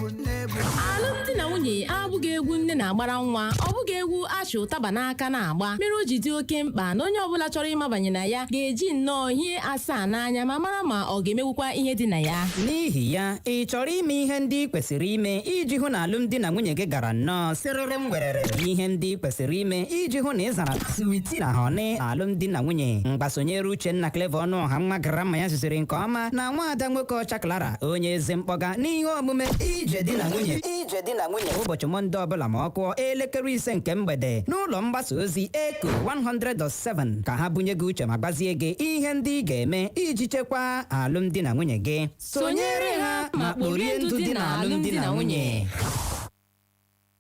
Alụmdi na nwunye abụghị egwu nne na-agbara nwa, ọ bụghị egwu achị ụtaba n'aka na-agba. Mere o ji dị oke mkpa na onye ọbụla chọrọ ịmabanye na ya ga-eji nnọọ ihe asaa n'anya ma mara ma ọ ga-emewukwa ihe dị na ya. N'ihi ya, ị chọrọ ime ihe ndị kwesịrị ime iji hụ na alụmdi na nwunye gị gara nnọọ siriri ngwerere. Ihe ndị kwesịrị ime iji hụ na ị zara switi na honey na alụmdi na nwunye. Mgbasonyere Uchenna Clever Ọnụọha nwa Grandma ya zuziri nke ọma na nwaada nwoke ọcha Clara onye eze mkpọga n'ihe omume Ije Di Na Nwunye. Ije Di Na Nwunye ụbọchị Mọnde ọbụla ma ọ kụọ elekere 5 nke mgbede n'ụlọ mgbasa ozi Echo 100.7 ka ha bunye gị uche ma gbazie gị ihe ndị ị ga-eme iji chekwaa alụmdi na nwunye gị. Sonyere ha ma kporie ndụ dị na alụmdi na nwunye.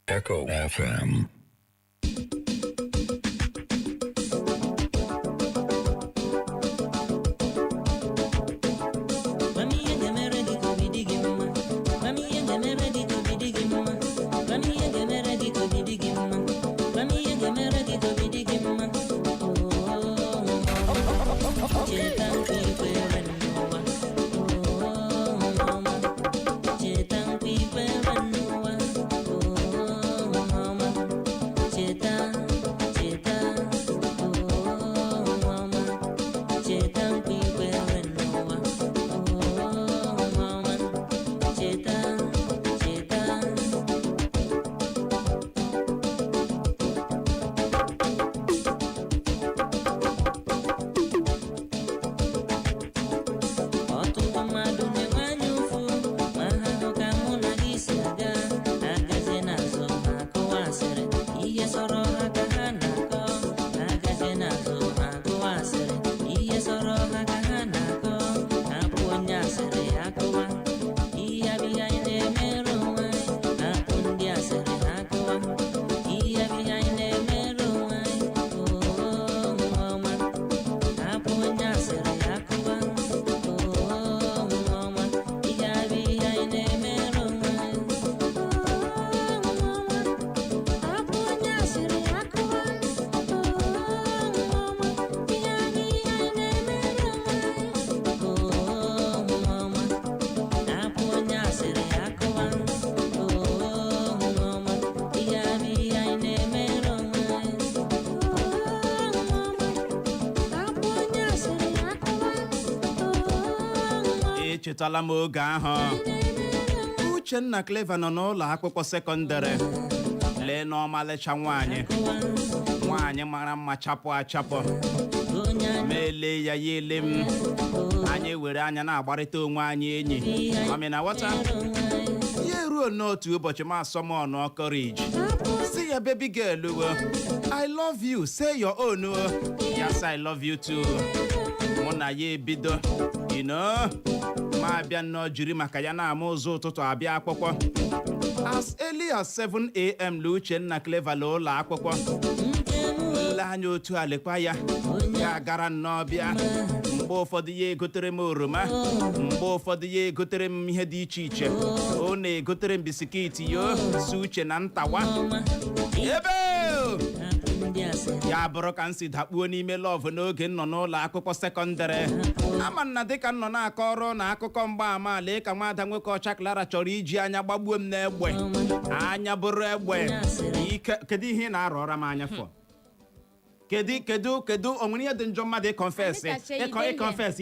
Echo FM. Echetala m oge ahụ Uchenna Clever nọ n'ụlọ akwụkwọ sekọndịrị lee n'ọmalịcha nwaanyị mara mma chapụ achapụ mele ya ele m anyị were anya na-agbarịta onwe anyị enyi amina wata ya ruo n'otu ụbọchị ma asọmọnụ courage si ya baby girl I love you say your own yes I love you too mụ na ya ebido you know ma bịa nnọọ jiri maka ya na-ama ụzọ ụtụtụ abịa akwụkwọ as early as 7 a.m. Uchenna Clever ụlọ akwụkwọ le anya otu alekwa ya gara nnọọ bịa mgbe ụfọdụ ya egotere m oroma mgbe ụfọdụ ya egotere m ihe dị iche iche ọ na-egotere m bisikiti yo si uche na ntawa ebe ya bụrụ ka nsi dakpuo n'ime love n'oge nọ n'ụlọ akwụkwọ sekọndịrị ama nna dịka nọ na-akọ ọrụ na akụkọ mgbaama lee ka nwaada nwoke ọcha Clara chọrọ iji anya gbagbuo m n'egbe anya bụrụ egbe kedu ihe ị na-arụ ọra m anya fọ kedu o nwere ihe dị njọ mmadụ ịkọnfes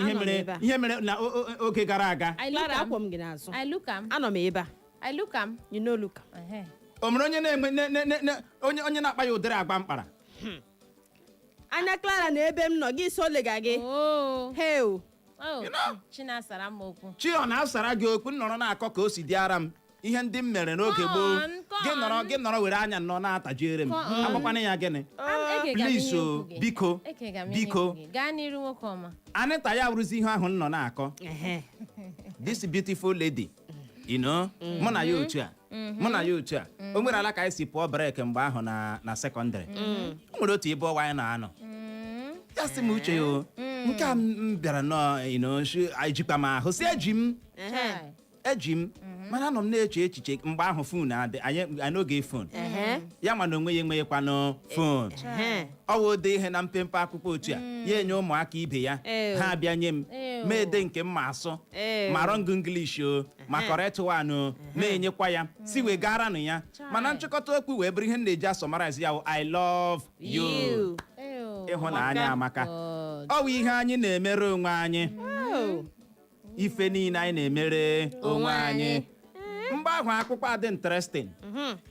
ihe mere na oge gara aga anọ m ebe a o mere onye na-akpa ya ụdịrị agba mkpara anya Clara na ebe m nọ gị so lega gị chi ọ na-asara gị okwu nnọrọ na-akọ ka o si dị ara m ihe ndị m mere n'oge gboo gị nọrọ were anya nnọọ na-atajere m agbakwana ya gịnị please biko Anita ya wụrụzi ihe ahụ nọ na-akọ this beautiful lady you know mụ na ya otu a o nwere ala ka anyị si pụọ break mgbe ahụ na sekọndịrị o nwere otu ebe ọwa anyị na-anọ ya sị m uche ya nke a m bịara nọ jikwa m ahụ si eji m mana nọ m na-eche echiche mgbe ahụ fon adị anyị n'oge fon ya mana onwe ya enweghịkwanụ fon ọ wụ ode ihe na mpempe akwụkwọ otu a ya enye ụmụaka ibe ya ha bịa nye m ma ede nke m ma asụ ma rọng English o ma correct one o na-enyekwa ya si wee garanụ ya mana nchịkọta okwu wee bụrụ ihe m na-eji asọmarize ya I love you ịhụnanya amaka ọ bụ ihe anyị na-emere onwe anyị ife niile anyị na-emere onwe anyị mgbe ahụ akwụkwọ adị interesting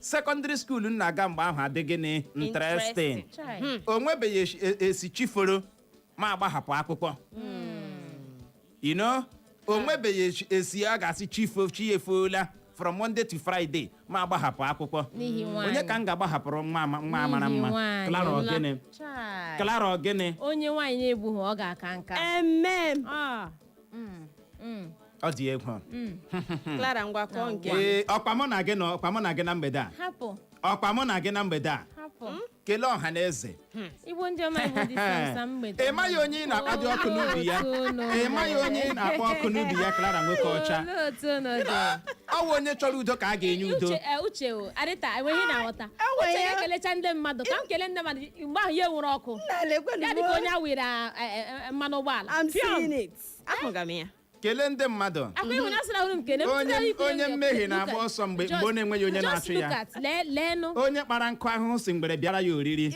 secondary school m na-aga mgbe ahụ adị gịnị interesting o nwebeghị esi chiforo ma agbahapụ akwụkwọ you know o nwebeghị esi a ga-asị chi efuola from Monday to Friday ma agbahapụ akwụkwọ onye ka m ga-agbahapụrụ nwa mara mma Clara Ogene onye nwaanyị na-egbughị ọ ga-aka nka ọ dị egwu Clara ngwa kọọ nke ọkwa mụ na gị na mgbede a ọkwa mụ na gị na mgbede a kelee ọha na eze Igbo ndị ọma Igbo dị sọmsa mgbede ịmaghị onye ị na-akpado ọkụ n'ubi ya ịmaghị onye ị na-akpọ ọkụ n'ubi ya Clara nwoke ọcha ọ bụ onye chọrọ udo ka a ga-enye udo uche adịta enweghị na-aghọta uche na-ekelecha ndị mmadụ ka m kelee ndị mmadụ mgbe ahụ ya nwere ọkụ ya dịka onye awere mmanụ ụgbọala ahụga m ya kelee ndị mmadụ onye mmehie na-agba ọsọ mgbe ọ na-enweghị onye na-achụ ya onye kpara nkụ ahụhụ si mgbere bịara ya oriri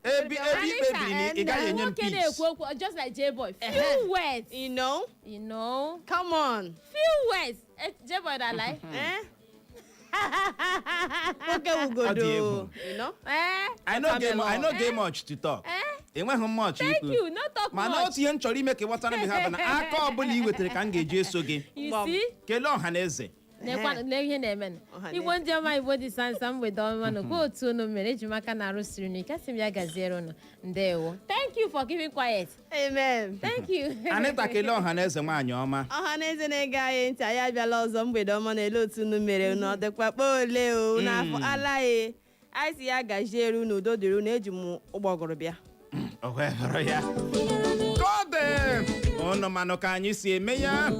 ebe ikpebiri na ị gaghị enye m peace just like J-Boy few words you know come on few words J-Boy da lie okay we go do you know I know get much to talk enweghị much thank you no talk much mana otu ihe m chọrọ ime ka ịghọtara m ha bụ na aka ọbụla ị wetara ka m ga-eji eso gị kelee ọha na eze ihe na-eme Igbo ndị ọma Igbo dị sansa mgbede ọma na kwa otu unu mere eji maka na arụsiri unu kasị m ya gaziere unu ndewo thank you for keeping quiet amen thank you Anita kelee ọha na eze nwaanyị ọma ọha na eze na-ege anyị ntị anyị abịala ọzọ mgbede ọma na ele otu unu mere unu ọ dịkwa kpa ole o n'afọ alaghị anyị si ya gaziere unu udo dịrị unu eji m ụgbọgụrụ bịa ya ụnụ manụ ka anyị si eme ya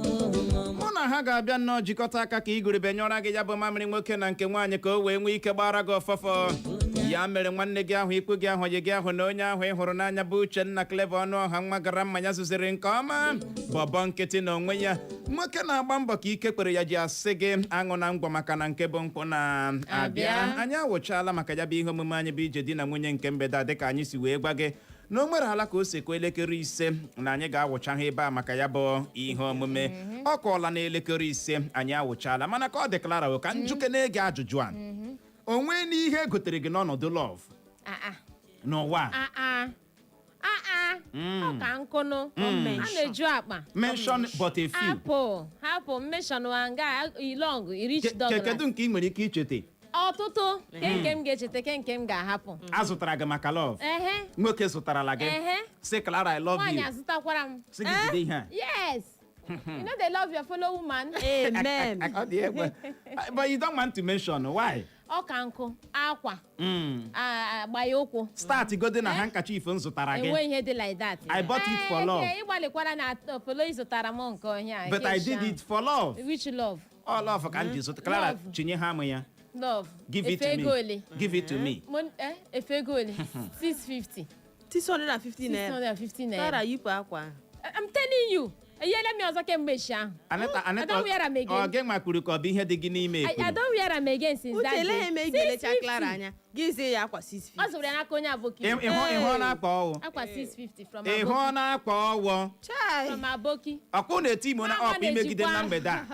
mụ na ha ga-abịa nnọọ jikọta aka ka igurube nyọra gị ya bụ mamịrị nwoke na nke nwaanyị ka o wee nwee ike gbara gị ọfọfọ ya mere nwanne gị ahụ ikwu gị ahụ yi gị ahụ na onye ahụ ị hụrụ n'anya bụ Uchenna Clever Ọnụọha nwa gara mmanya zuziri nke ọma bọbọ nkịtị na onwe ya nwoke na-agba mbọ ka ike kwere ya ji asị gị aṅụ na ngwọ maka na nke bụ nkwụ na-abịa anyị awụchaala maka ya bụ ihe omume anyị bụ ije di na nwunye nke mgbede a dịka anyị si wee gwa gị na o nwere ala ka o si kwa elekere 5 na anyị ga-awụcha ha ebe a maka ya bụ ihe omume ọ kọọla na elekere 5 anyị awụchaala mana ka ọ deklara ka njuke na-ege ajụjụ a o nwee n'ihe egotere gị n'ọnọdụ love n'ụwa ọ ka nkụnụ a na-eju akpa mention but a few hapụ mention nga ilong rich dog kedu nke ị nwere ike ichete ọtụtụ nke m ga-echeta nke m ga-ahapụ a zụtara gị maka love nwoke zụtarala gị sị Clara I love you nwaanyị azụtakwara m sị gị jide ihe a yes you know they love your fellow woman amen but you don't want to mention why ọ ka nkụ akwa agba ya ụkwụ start gode na handkerchief m zụtara gị enwe ihe dị like that I bought it for love ịgbalịkwara na polo ị zụtara m nke ọhịa but I did it for love which love all love ka m ji zụta Clara chinye ha amụ ya love give it to me give it to me efego ole 650 650 naira 650 naira Clara yipụ akwa I'm telling you enyela m ọzọ kemgbe echi ahụ Anita ọ gị makwuru ka ọ bụ ihe dị gị n'ime ekpuru I don't wear am again since that day Uche eleghị m egelecha Clara anya gị zie ya akwa 650 ọ zụrụ ya n'aka onye aboki ịhụ na-akpa ọwụ akwa 650 from ịhụ na-akpa ọwụ from aboki ọkwa na-eti imo na ọpụ imegide na mgbede a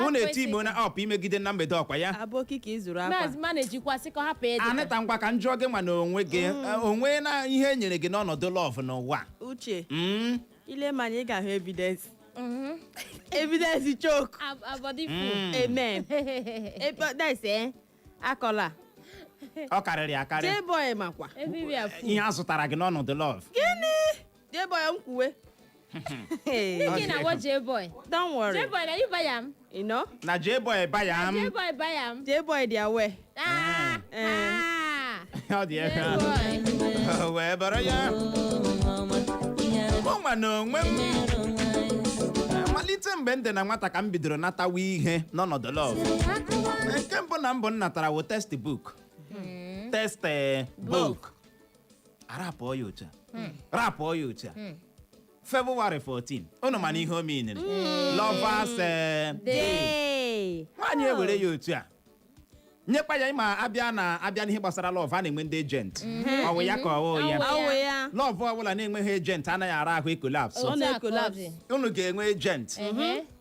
unu eti imo na ọpụ imegide na mgbede ọkwa ya aboki ka ị zụrụ akwa manejikwa sị ka ọ hapụ ede Anita ngwa ka njụọ gị ma na onwe gị onwe na ihe e nyere gị n'ọnọdụ love n'ụwa Uche ile manya ị ga-ahụ evidence evidence choke abọdị fu amen that's akọla ọ karịrị akarị J-Boy makwa ihe a zụtara gị n'ọnọdụ love gịnị J-Boy m kwuwe Niki na what J-Boy don't worry J-Boy na you buy am you know na J-Boy buy am J-Boy buy am J-Boy dị aware ọ dị ebe wee bụrụ ya mụnwa na onwe m site mgbe m dị na nwata ka m bidoro natawa ihe n'ọnọdụ love. Nke mbụ na mbụ m natara wo textbook. Textbook. Arapụọ ya otu a. Rapụọ ya otu a. February 14. Unu mana ihe o meaniri. Lovers Day. nwaanyị ewere ya otu a. Nyekwa ya ịma abịa n'ihe gbasara love a na-enwe ndị agent. Ọwụ ya ka ọwụ ya. Ọwụ ya. Love ọbụla na-enweghị agent anaghị ara ahụ collapse. Ọ na-collapse. Unu ga-enwe agent.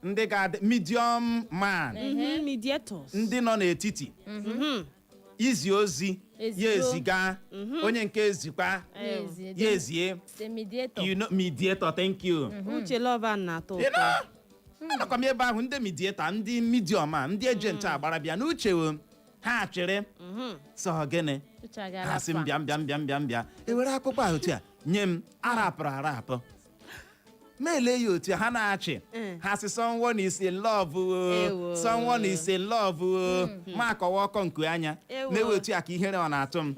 Ndị ga-adị medium man. Mediators. Ndị nọ n'etiti. Izi ozi ya eziga. Onye nke ezikwa ya ezie. You know, mediator, thank you. Uche lover na-atọ You ụtọ. know, anọkwa m ebe ahụ ndị mediator, ndị medium a, ndị agent a gbara bịa n'uche ha chịrị sọ gịnị ha sị m bịa ewere akwụkwọ ahụ otu a nye m arapụ meele ya otu a ha na-achị ha sị someone is in love someone is in love ma akọwa ọkọ nke anya na-ewe otu a ka ihere ọ na-atụ m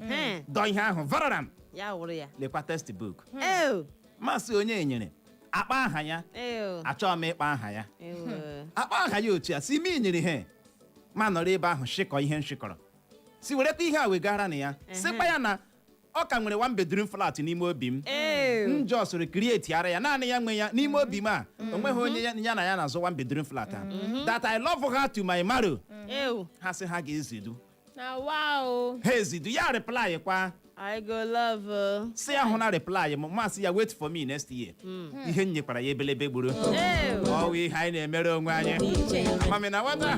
dọ ihe ahụ vararam Ya wụrụ ya. lekwa textbook Ew. masị onye nyere akpa aha ya Ew. achọọ m ịkpa aha ya Ew. akpa aha ya otu a si mi nyere he ma nọrọ ebe ahụ shịkọ ihe nshịkọrọ si werekwa ihe a wegara na ya sịkwa ya na ọ ka nwere one bedroom flat n'ime obi m Ew. m jọsụrụ krieti ara ya naanị ya nwe ya n'ime obi m a onweghị onye ya na ya na-azụ one bedroom flat a that I love her to my marrow. Ew. ha sị ha ga-ezidu Wow. ha ezidu ya reply kwa I go love. si ya hụ na reply m masị ya wait for me next year ihe m nyekwara ya ebelebe gburu Ew. ọwụ ihe anyị na-emere onwe anyị amami na nwata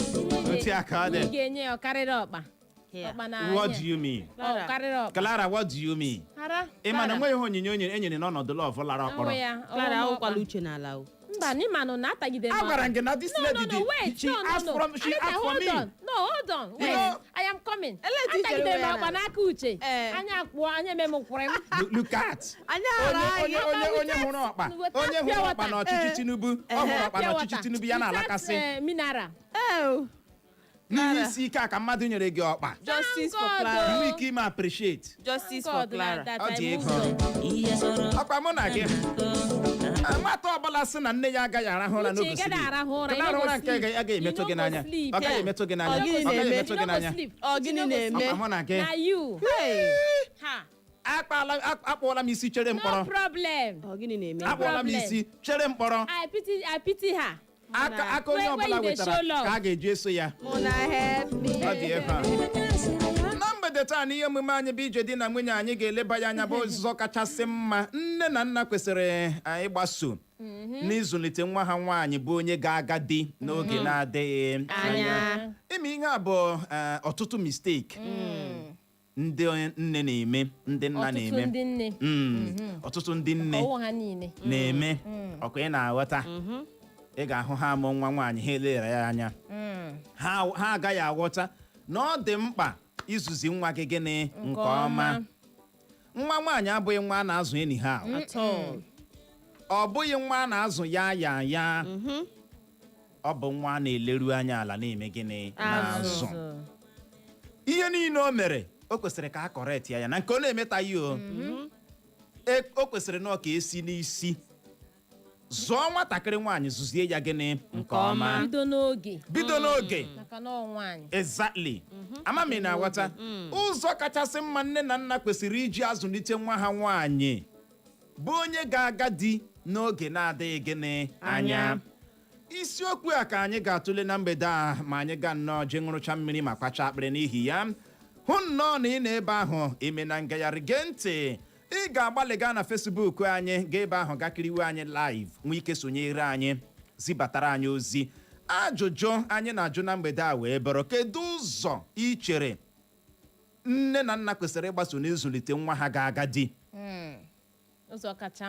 otu a ka ọ Ị dị. ga-enye ya ọkarịrị ọkpa. Here. Ọkpa na What do you mean? ọkarịrị ọkpa. Clara, what do you mean? Hara. ị ma na enweghị onyinye enyere n'ọnọdụ love lara Ọwụ ọkpọrọ. ya. Clara awụkwala uche n'ala o. Mba, n'ịmanụ na-atagide m. Agwara m gị na this lady No, wait. she No. asked for Hold me. on. No, hold on. Wait. know- I am coming. Ele ti Atagide chere m ya ọkpa na- n'aka Uche. Eh. Anya akpụọ, anya eme m kwụrụ m. Look at. Anya hụrụ anyị. onye hụrụ ọkpa Weta onye hụrụ pure ọkpa water. n'ọchịchị Tinubu ọ hụrụ ọkpa Pure n'ọchịchị water. Tinubu ya na-alakasị Without, mineral. Ew. n'ihe isi ike a ka mmadụ nyere gị ọkpa Justice for God, Clara. inwe ike ime appreciate Justice Thank for God Clara. that Ọ I dị moved ego. on. ọkpa mụ na gị nwata ọbụla sị na nne ya agaghị arahụ ụra Uche, n'oge ị gaghị arahụ ụra, Kedụ you no go ụra nke sleep. agaghị emetụ You gị no n'anya go sleep. ọ gaghị Yeah. emetụ gị Ọ n'anya gịnị ọ gaghị na-eme? emetụ gị n'anya Ọ gịnị na-eme? ọkpa mụ na gị Na you. Hey. Ha. akpọọla m isi chere No mkpọrọ problem. Ọ gịnị na-eme? akpọọla m problem. isi chere mkpọrọ I pity her. aka onye Where ọbụla you dey wetara show love? ka a ga-eji eso ya Muna help me. ọ dị ebe a na mgbede taa n'ihe omume anyị bụ ije di na nwunye anyị ga-eleba ya anya bụ ụzọ kachasị mma nne na nna kwesịrị ịgbaso n'ịzụlite nwa ha nwaanyị bụ onye ga-aga di n'oge na-adịghị Anya. ime ihe a bụ ọtụtụ mistake ndị nne na-eme ndị nna Ọtụtụ na-eme ndị nne. ọtụtụ ndị nne Ọwụ ha niile. na-eme ọkụ ị na-aghọta ị ga-ahụ ha amụ nwa nwaanyị ha elera ya anya ha agaghị aghọta na ọ dị mkpa izuzi nwa gị gịnị nke ọma nwa nwaanyị abụghị nwa a na-azụ enyi ha ọ bụghị nwa a na-azụ ya ọ bụ nwa a na-eleru anya ala na-eme gịnị na-azụ ihe niile o mere o kwesịrị ka a kọrekt ya na nke ọ na-emetaghị o kwesịrị na ọ ka esi n'isi zụọ nwatakịrị nwaanyị zụzie ya gịnị nke ọma bido n'oge maka na ọ nwaanyị. exactly amami na-aghọta ụzọ kachasị mma nne na nna kwesịrị iji azụlite nwa ha nwaanyị bụ onye ga-aga di n'oge na-adịghị gịnị anya isiokwu a ka anyị ga-atụle na mgbede a ma anyị ga nnọọ je ṅụrụcha mmiri ma kpacha akpịrị n'ihi ya hụ nnọọ na ị na-ebe ahụ ime na ngagharị gee ntị ị ga-agbalị gaa na Facebook anyị gaa ebe ahụ gakiriwe anyị live nwee ike sonyere anyị zibatara anyị ozi ajụjụ anyị na-ajụ na mgbede a wee bụrụ kedu ụzọ ị chere nne na nna kwesịrị ịgbaso n'ịzụlite nwa ha ga-aga di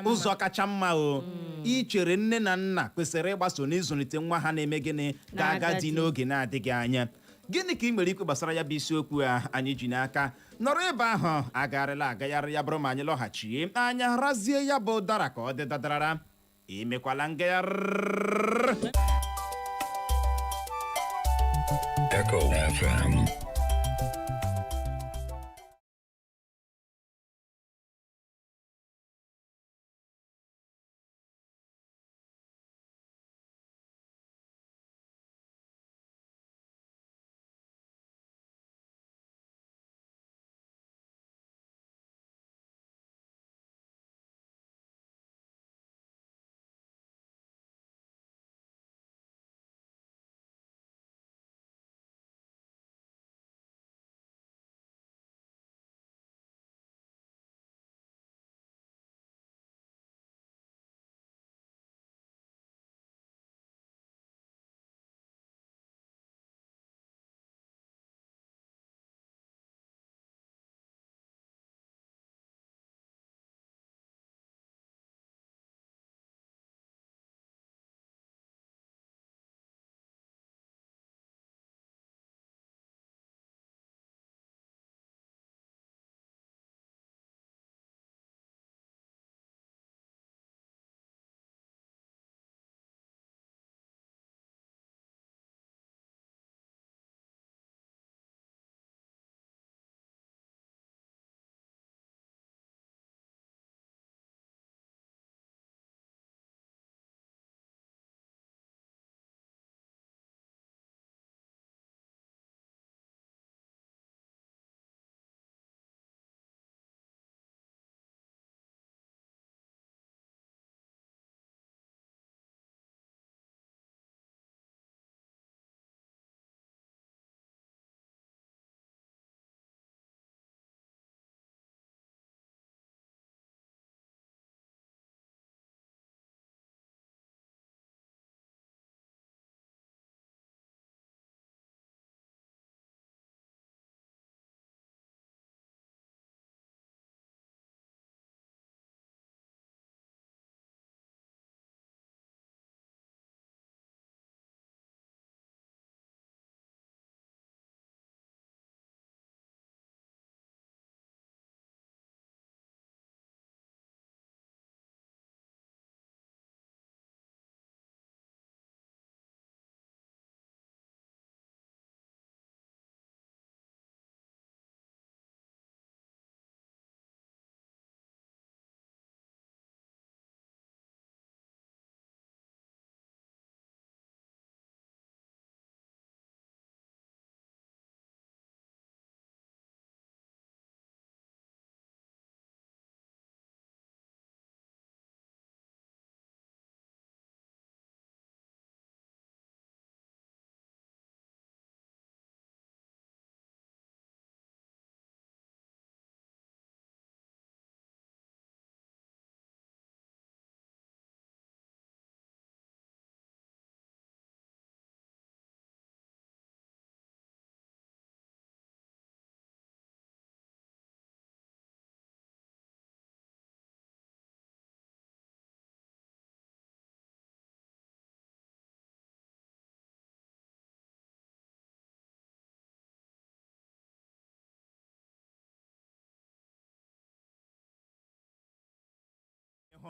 ụzọ kacha mma o ị chere nne na nna kwesịrị ịgbaso n'ịzụlite nwa ha na-eme gịnị ga-aga di n'oge na-adịghị anya gịnị ka ị nwere ikwu gbasara ya bụ isiokwu a anyị ji n'aka nọrọ ebe ahụ agagharị ya bụrụ ma anyị lọghachie anya razie ya bụ dara ka ọ dị dadarara emekwala ngagharị Echo FM.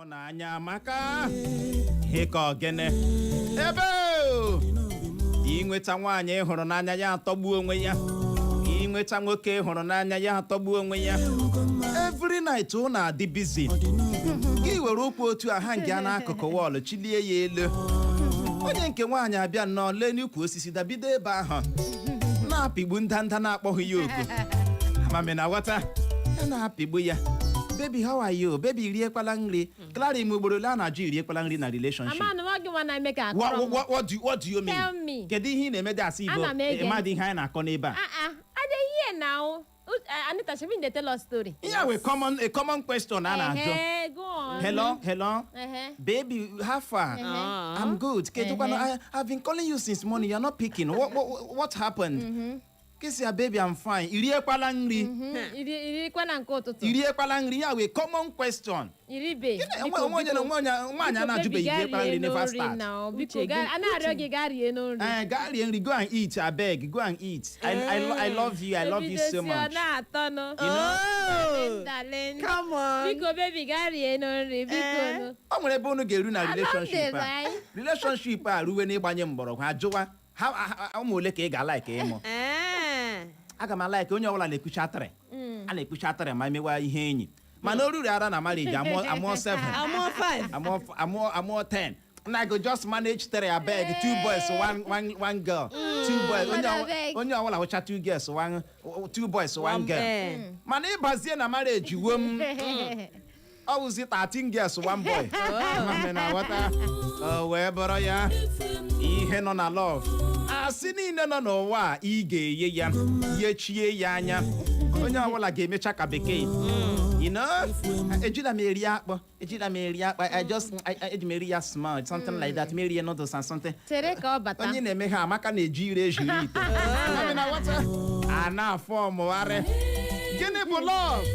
ịhụnanya amaka ịka ogene ebe inweta nwaanyị hụrụ n'anya ya atọgbu onwe ya, inweta nwoke hụrụ n'anya ya atọgbu onwe ya. Every night ọ na-adị busy. Gị were ụkwụ otu aha nke a n'akụkụ wọlụ chilie ya elu. Onye nke nwaanyị abịa nnọọ lee n'ukwu osisi dabido ebe ahụ na-apịgbu ndanda na-akpọghị ya oku. Amami na ghọta na-apịgbu ya. Baby, how are you? Baby, iriekwala nri. Clara ime ugboro ole a na-ajụ iriekwala nri na relationship. What do you mean? Tell me. Kedu ihe ị na-eme dị asị Igbo? Ịmadị ihe anyị na-akọ n'ebe a. I dey hear now. Anita, she been dey tell us story. Yeah, a common question a na-ajụ. Go on. Hello. Baby, how far? I'm good. I've been calling you since morning. You're not picking. What happened? Kesi ya baby, I'm fine. Iriekwala nri. Iriekwala nke ụtụtụ. Iriekwala nri ya we common question. Iribe. Nwaanyị na-ajụbeghị iriekwala nri never start. Biko, a na-arịọ gị gaa rie nri. Gaa rie nri, go and eat, abeg, go and eat. I love you, I love you so much. Darling. Come on. Biko, baby, gaa rie nri. Biko. O nwere ebe unu ga-eru na relationship a. Relationship a ruwe n'ịgbanye mgbọrọgwụ ajụwa ụmụ ole ka ị ga-alaike ịmụ. Aga m alaike onye ọbụla na-ekpuchi atịrị. A na-ekpuchi atịrị ma emewa ihe enyi. Mana o ruru ara na marriage amụọ 7. Amụọ 10. And I go just manage 3 abeg, 2 boys, one girl. 2 boys. Onye ọbụla hụcha 2 girls, 2 boys, 1 girl. Mana ịbazie na marriage uwe m ọ wụzi 13 girls, 1 boy. Wee bụrụ ya ihe nọ na love. Asị niile nọ n'ụwa ị ga-enye ya yechie ya anya. Onye ọbụla ga-emecha ka bekee. You know, ejila m eri akpọ. Eji m eri ya small, something like that. Me eri noodles and something. Chere ka ọ bata. Onye na-eme ha amaka na-eji ire ejiri ite. A na-afọ ọmụgharị. Gịnị bụ love?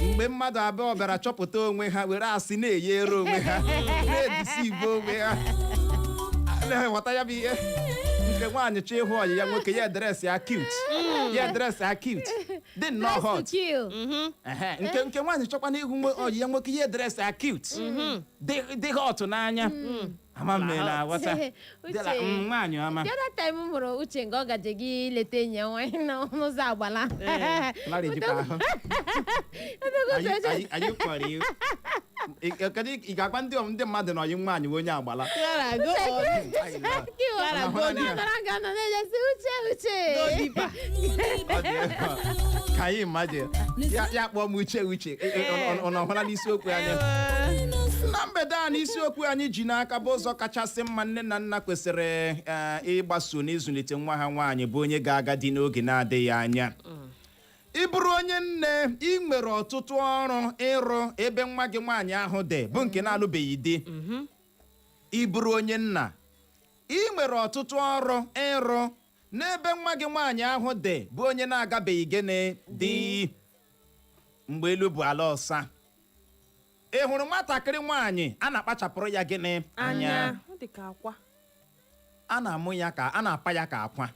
Mgbe mmadụ abụọ bịara chọpụta onwe ha were asị na-eyere onwe ha na-edisi igbo onwe ha. Na-eweta ya bụ ihe. Nke nwaanyị chọ ịhụ ọyị ya nwoke ya edres ya cute. Ya edres ya cute. Dị nnọọ hot. Nke nwaanyị chọkwa n'ihu ọyị ya nwoke ya edres ya cute. Dị hot n'anya. Ama m na wata. Nwaanyị ọma. The other time m hụrụ Uche nga ọ gaje gị leta enyi ya nwaanyị n'ụzọ Agbala. Clara ejikwa ahụ. Are you for you? Ị ga-agwa ndị mmadụ na ọyị nwaanyị onye Agbala. Clara, go on. Clara, go on. Uche. Ka anyị imagine. Ya kpọọ m Uche. Ọ nọhụla n'isiokwu anyị. Na mgbede a n'isiokwu anyị ji n'aka bụ ụzọ kachasị mma nne na nna kwesịrị ịgbaso n'ịzụlite nwa ha nwaanyị bụ onye ga-aga dị n'oge na-adịghị anya. Ị bụrụ onye nne ị nwere ọtụtụ ọrụ ịrụ ebe nwa gị nwaanyị ahụ dị bụ nke na-alụbeghị di. Ị bụrụ onye nna ị nwere ọtụtụ ọrụ ịrụ n'ebe nwa gị nwaanyị ahụ dị bụ onye na-agabeghị gịnị di. Mgbe elu bụ ala ọsa. Ị hụrụ nwatakịrị nwaanyị a na-akpachapụrụ ya gịnị anya. A na-amụ ya ka a na-apa ya ka akwa.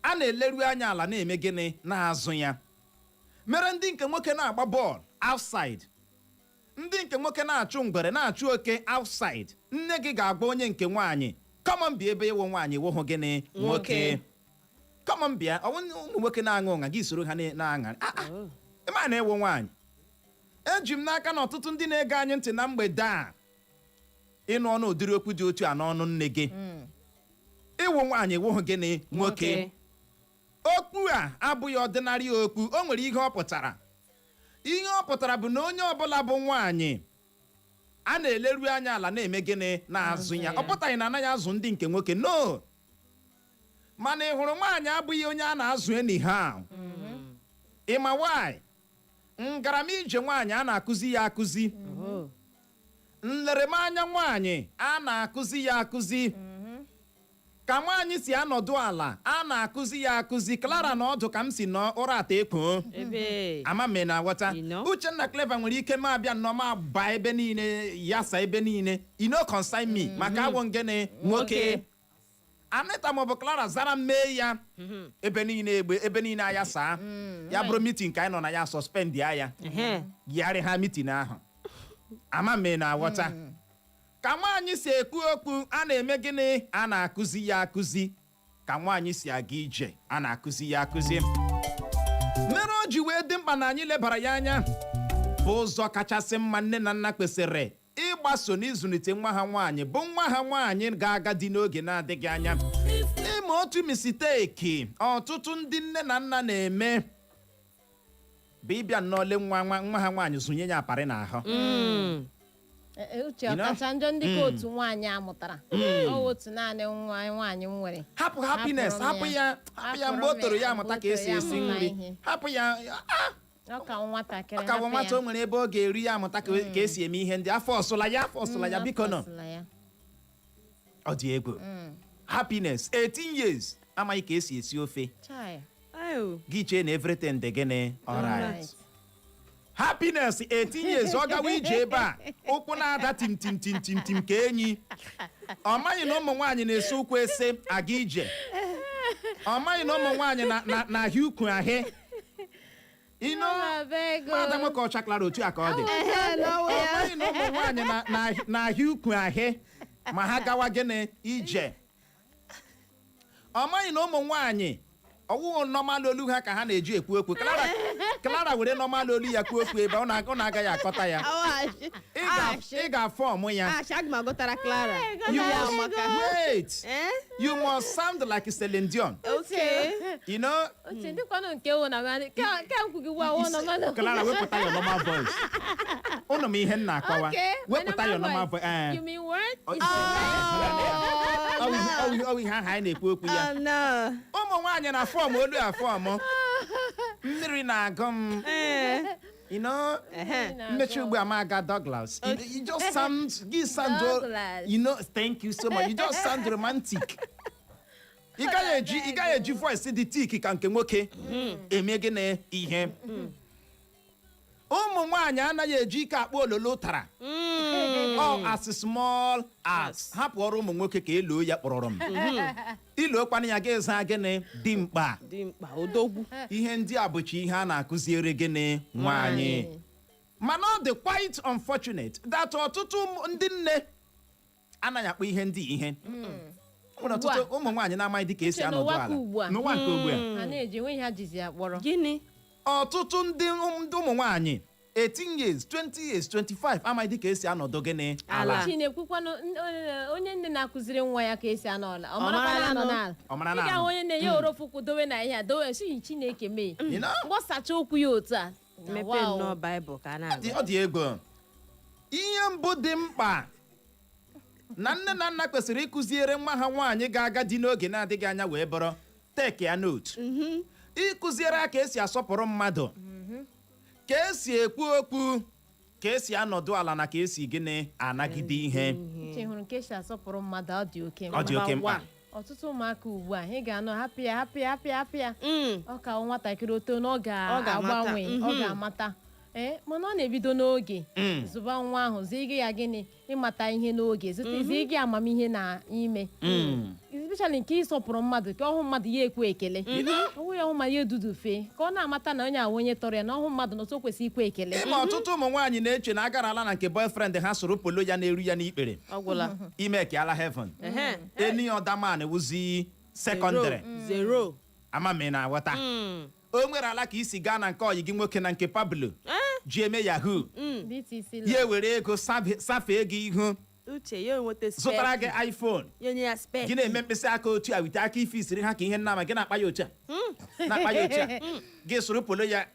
A na-eleru anya ala na-eme gịnị na-azụ ya. Mere ndị nke nwoke na-agba bọọlụ outside. Ndị nke nwoke na-achụ ngwere na-achụ oke outside. Nne gị ga-agba onye nke nwaanyị come on bịa ebe ịwụ nwaanyị wụhụ gịnị nwoke. Come on bịa ụmụ nwoke na-aṅụ ụṅa gị soro ha na-aṅa. Ịma na-ewu nwaanyị. Eji m n'aka na ọtụtụ ndị na-ege anyị ntị na mgbede a ịnụ ọnụ ụdịrị okwu dị otu a n'ọnụ nne gị. Ịwụ nwaanyị wụhụ gịnị nwoke. Okwu a abụghị ọdịnarị okwu, o nwere ihe ọ pụtara. Ihe ọ pụtara bụ na onye ọbụla bụ nwaanyị a na-eleru anya ala na-eme gịnị na-azụ ya. Ọ pụtaghị na anaghị azụ ndị nke nwoke, no. Mana ị hụrụ nwaanyị abụghị onye a na-azụ anyhow. Ịma why? Ngaramije nwaanyị a na-akụzi ya akụzi. Nleremanya nwaanyị a na-akụzi ya akụzi. Ka nwaanyị si anọdụ ala a na-akụzi ya akụzi. Clara na ọdụ ka m si nọ ụra ata ekpo. Ama m na aghọta. Uchenna Clever nwere ike ma abịa nnọọ ba ebe niile yasa ebe niile. You no consign me maka awọ ngene nwoke. Anita maọbụ Clara zara mee ya ebe niile egbe ebe niile aya saa. Ya bụrụ meeting ka anyị nọ na ya suspend ya. Yigharị ha meeting ahụ. ama m na aghọta ka nwaanyị si ekwu okwu a na-eme gịnị a na-akụzi ya akụzi ka nwaanyị si aga ije a na-akụzi ya akụzi mere o ji wee dị mkpa na anyị lebara ya anya bụ ụzọ kachasị mma nne na nna kwesịrị ịgbaso n'ịzụlite nwa ha nwaanyị bụ nwa ha nwaanyị ga-aga dị n'oge na-adịghị anya ime otu misiteeki ọtụtụ ndị nne na nna na-eme bụ ịbịa nnọọle nwa ha nwaanyị zụnye ya aparị n'ahụ uche ọkacha njọ ndị ka otu nwaanyị amụtara ọ otu naanị nwaanyị m nwere hapụ happiness hapụ ya mgbe o toro ya amụta ka esi esi nri hapụ ya ọ ka nwatakịrị ọ ka bụ nwata o nwere ebe ọ ga-eri ya amụta ka esi eme ihe ndị afọ ọsụla ya biko nọ ọ dị egwu happiness 18 years amaghị ka esi esi ofe gị chee na everything dị gịnị alright happiness 18 years ọ gawa ije ebe a ụkwụ na-ada tim ka enyi ọ maghị na ụmụ nwaanyị na-esi ụkwụ ese aga ije ọ maghị na ụmụ nwaanyị na-ahịa ukwu ahị mmadụ nwoke ọchaklara otu a ka ọ dị ọ maghị na ụmụ nwaanyị na-ahịa ukwu ahị ma ha gawa gịnị ije ọ maghị na ụmụ nwaanyị ọwụghị nọmal olu ha ka ha na-eji ekwu okwu Clara were nọmal olu ya kwuo okwu ebe ọ na-agaghị akọta ya ị ga-afọm ya wait you must sound like Celine Dion you know Clara wepụta your normal voice ụnụ m ihe m na-akọwa wepụta your normal voice ọwụ ihe ahụ anyị na-ekwu okwu ya ụmụ nwaanyị na fọm olu ya fọm mmiri na-agụ m mmechi ugbu a ma aga Douglas you just sound thank you so much you just sound romantic ị gaghị eji voice dị tik ka nke nwoke eme gịnị ihe ụmụ nwaanyị anaghị eji ike akpa ololo ụtara as small as hapụ ọrụ ụmụ nwoke ka eloo ya kpọrọrọ m ilokwana ya ga-eza gịnị dị mkpa odogwu ihe ndị a bụcha ihe a na-akụziere gịnị nwaanyị mana ọ dị quite unfortunate that ọtụtụ ndị nne anaghị akpọ ihe ndị ihe nwere ọtụtụ ụmụ nwaanyị na-amaghị dịka esi anọdụ ala n'ụwa nke ugbu a ọtụtụ ndị ụmụ nwaanyị 18 years 20 years 25 amaghị dịka esi anọdụ gịnị ala onye nne na-akụziri nwa ya ka esi anọ ala ọ mara na anọ onye nne ya orofukwu dowe na ihe a dowe si Chineke mee mgbasacha okwu ya otu a mepee nnọọ Baịbụl ka a na-agụ ọ dị ego ihe mbụ dị mkpa na nne na nna kwesịrị ịkụziere nwa ha nwaanyị ga-aga dị n'oge na-adịghị anya wee bụrụ take ya note ịkụziere ha ka esi asọpụrụ mmadụ ka esi ekwu okwu ka esi anọdụ ala na ka esi gịnị anagide ihe hụrụ ka esi asọpụrụ mmadụ ọ dị oke mkpa ọtụtụ ụmụaka ugbu a ị ga-anọ hapụ ya ọ ka nwatakịrị oto na ọ ga-agbanwe ọ ga-amata mana ọ na-ebido n'oge zụba nwa ahụ ziga ya gịnị ịmata ihe n'oge ziga ya amamihe na ime especially nke ịsọpụrụ mmadụ ka ọhụ mmadụ ya ekwe ekele ọhụ ya ọhụ ma ya edudufe ka ọ na-amata na onye ahụ onye tọrọ ya na ọhụ mmadụ na otu o kwesịrị ikwe ekele ma ọtụtụ ụmụ nwaanyị na-eche na agarala na nke boyfriend ha soro polo ya na-eru ya n'ikpere ime ka ala heaven any other man wuzi secondary zero ama m na aghọta o nwere ala ka isi gaa na nke ọyị gị nwoke na nke Pablo ji eme yahoo ya were ego safee gị ihu zụtara gị iPhone gị na-eme mkpịsị aka otu a wite aka ife isiri ha ka ihe nna ma gị na-akpa ya otu a gị soro polo ya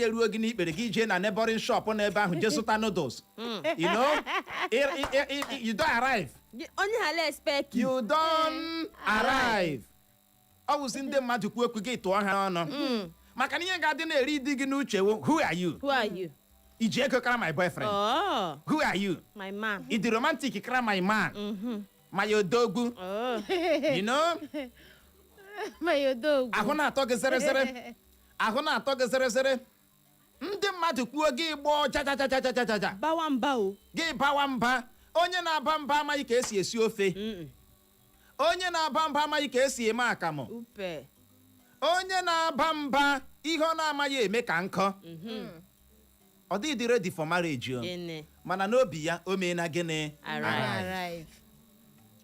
eruo gị n'ikpere gị jee na neighboring shop n'ebe ahụ jee zụta noodles you don't arrive you don't arrive ọ wụzi ndị mmadụ kwuo okwu gị tụọ ha ọnụ maka na ihe ga-adị na-eri di gị n'uche who are you iji ego kara my boyfriend who are you ị dị romantic kara my man ma ya odogwu ahụ na-atọ gị zere ndị mmadụ kwuo gị gbọọ jajajajajaja gị bawa mba onye na-aba mba amaghị ka esi esi ofe onye na-aba mba amaghị ka esi eme akamụ onye na-aba mba ihe ọ na-amaghị eme ka nkọ ọ dịghị ready for marriage o Gịnị? mana n'obi ya o mee na gịnị Arrive.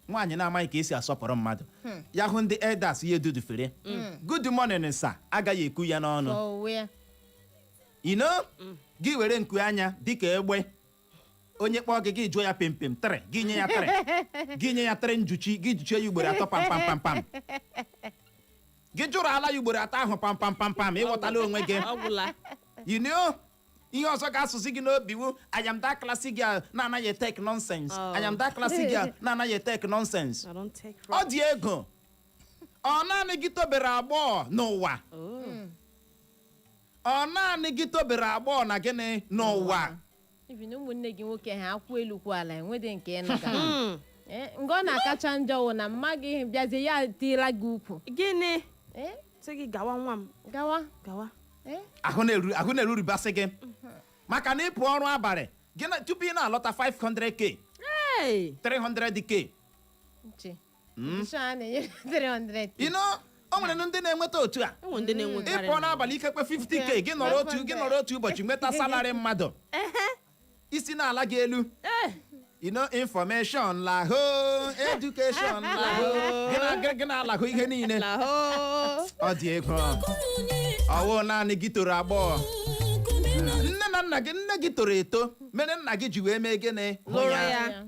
nwaanyị na-amaghị ka esi asọpụrụ mmadụ ya hụ ndị elders ya edudufere good morning sir agaghị ekwu ya n'ọnụ gị were nku anya dịka egbe onye kpọọ gị jụọ ya pempem tre gị nye ya tre njuchi gị juchie ya ugboro 3 pam gị jụrụ ala ya ugboro 3 ahụ pam ịghọtala onwe gị ihe ọzọ ga-asụzi gị n'obi wu I am that classic girl na-anaghị take nonsense I am that classic girl na-anaghị take nonsense ọ dị ego ọ naanị gị tobere agbọọ n'ụwa ọ naanị gị tobere agbọọ na gịnị n'ụwa even ụmụnne gị nwoke ha akwụ elu kwụ ala enwede nke nụga nga ọ na-akacha njọ wụ na mma gị bịazie ya tiela gị ukwu Gịnị? Sị gị gawa nwa m. gawa ahụ na-eruribasị gị maka na ịpụ ọrụ abalị gị tupu ị na-alọta 500k 300k o nwere ndị na-enweta otu a ịpụ n'abalị ikekwe 50k gị nọrọ otu ụbọchị nweta salari mmadụ isi na-ala gị elu information lahụ education lahụ gị na-alahụ ihe niile ọ dị ego ọwụ naanị gị toro agbọghọ nne gị toro eto mere nna gị ji wee mee gịnị Lụrụ ya.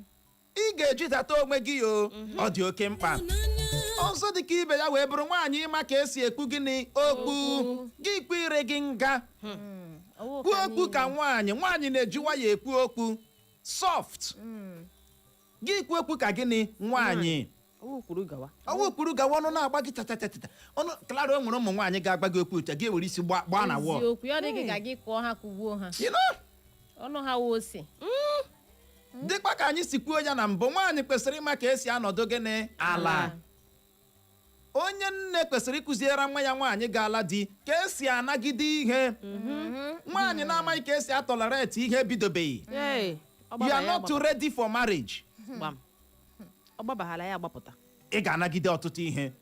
ị ga-ejidata onwe gị ọ dị oke mkpa ọzọ dị ka ibe ya wee bụrụ nwaanyị ịma ka esi ekwu gịnị okwu gị kwu ire gị nga kwuo okwu ka nwaanyị na-ejiwa ya ekwu okwu soft gị kwu okwu ka gịnị nwaanyị ọwụ kwuru gawa ọnụ na-agba gị tatatata ọnụ Clara o nwere ụmụ nwaanyị ga-agba gị okwu uche gị ewere isi gbaa na wọl okwu ya dị ka gị kụọ ha kụgbuo ha ọnụ ha wụ ose dịkwa ka anyị si kwuo ya na mbụ nwaanyị kwesịrị ịma ka esi anọdụ gịnị ala onye nne kwesịrị ịkụziere nwa ya nwaanyị ga-ala di ka esi anagide ihe nwaanyị na-amaghị ka esi atọlereti ihe ebidobeghị you are not ready for marriage Ọ gbabaghala ya agbapụta. ị ga-anagide ọtụtụ ihe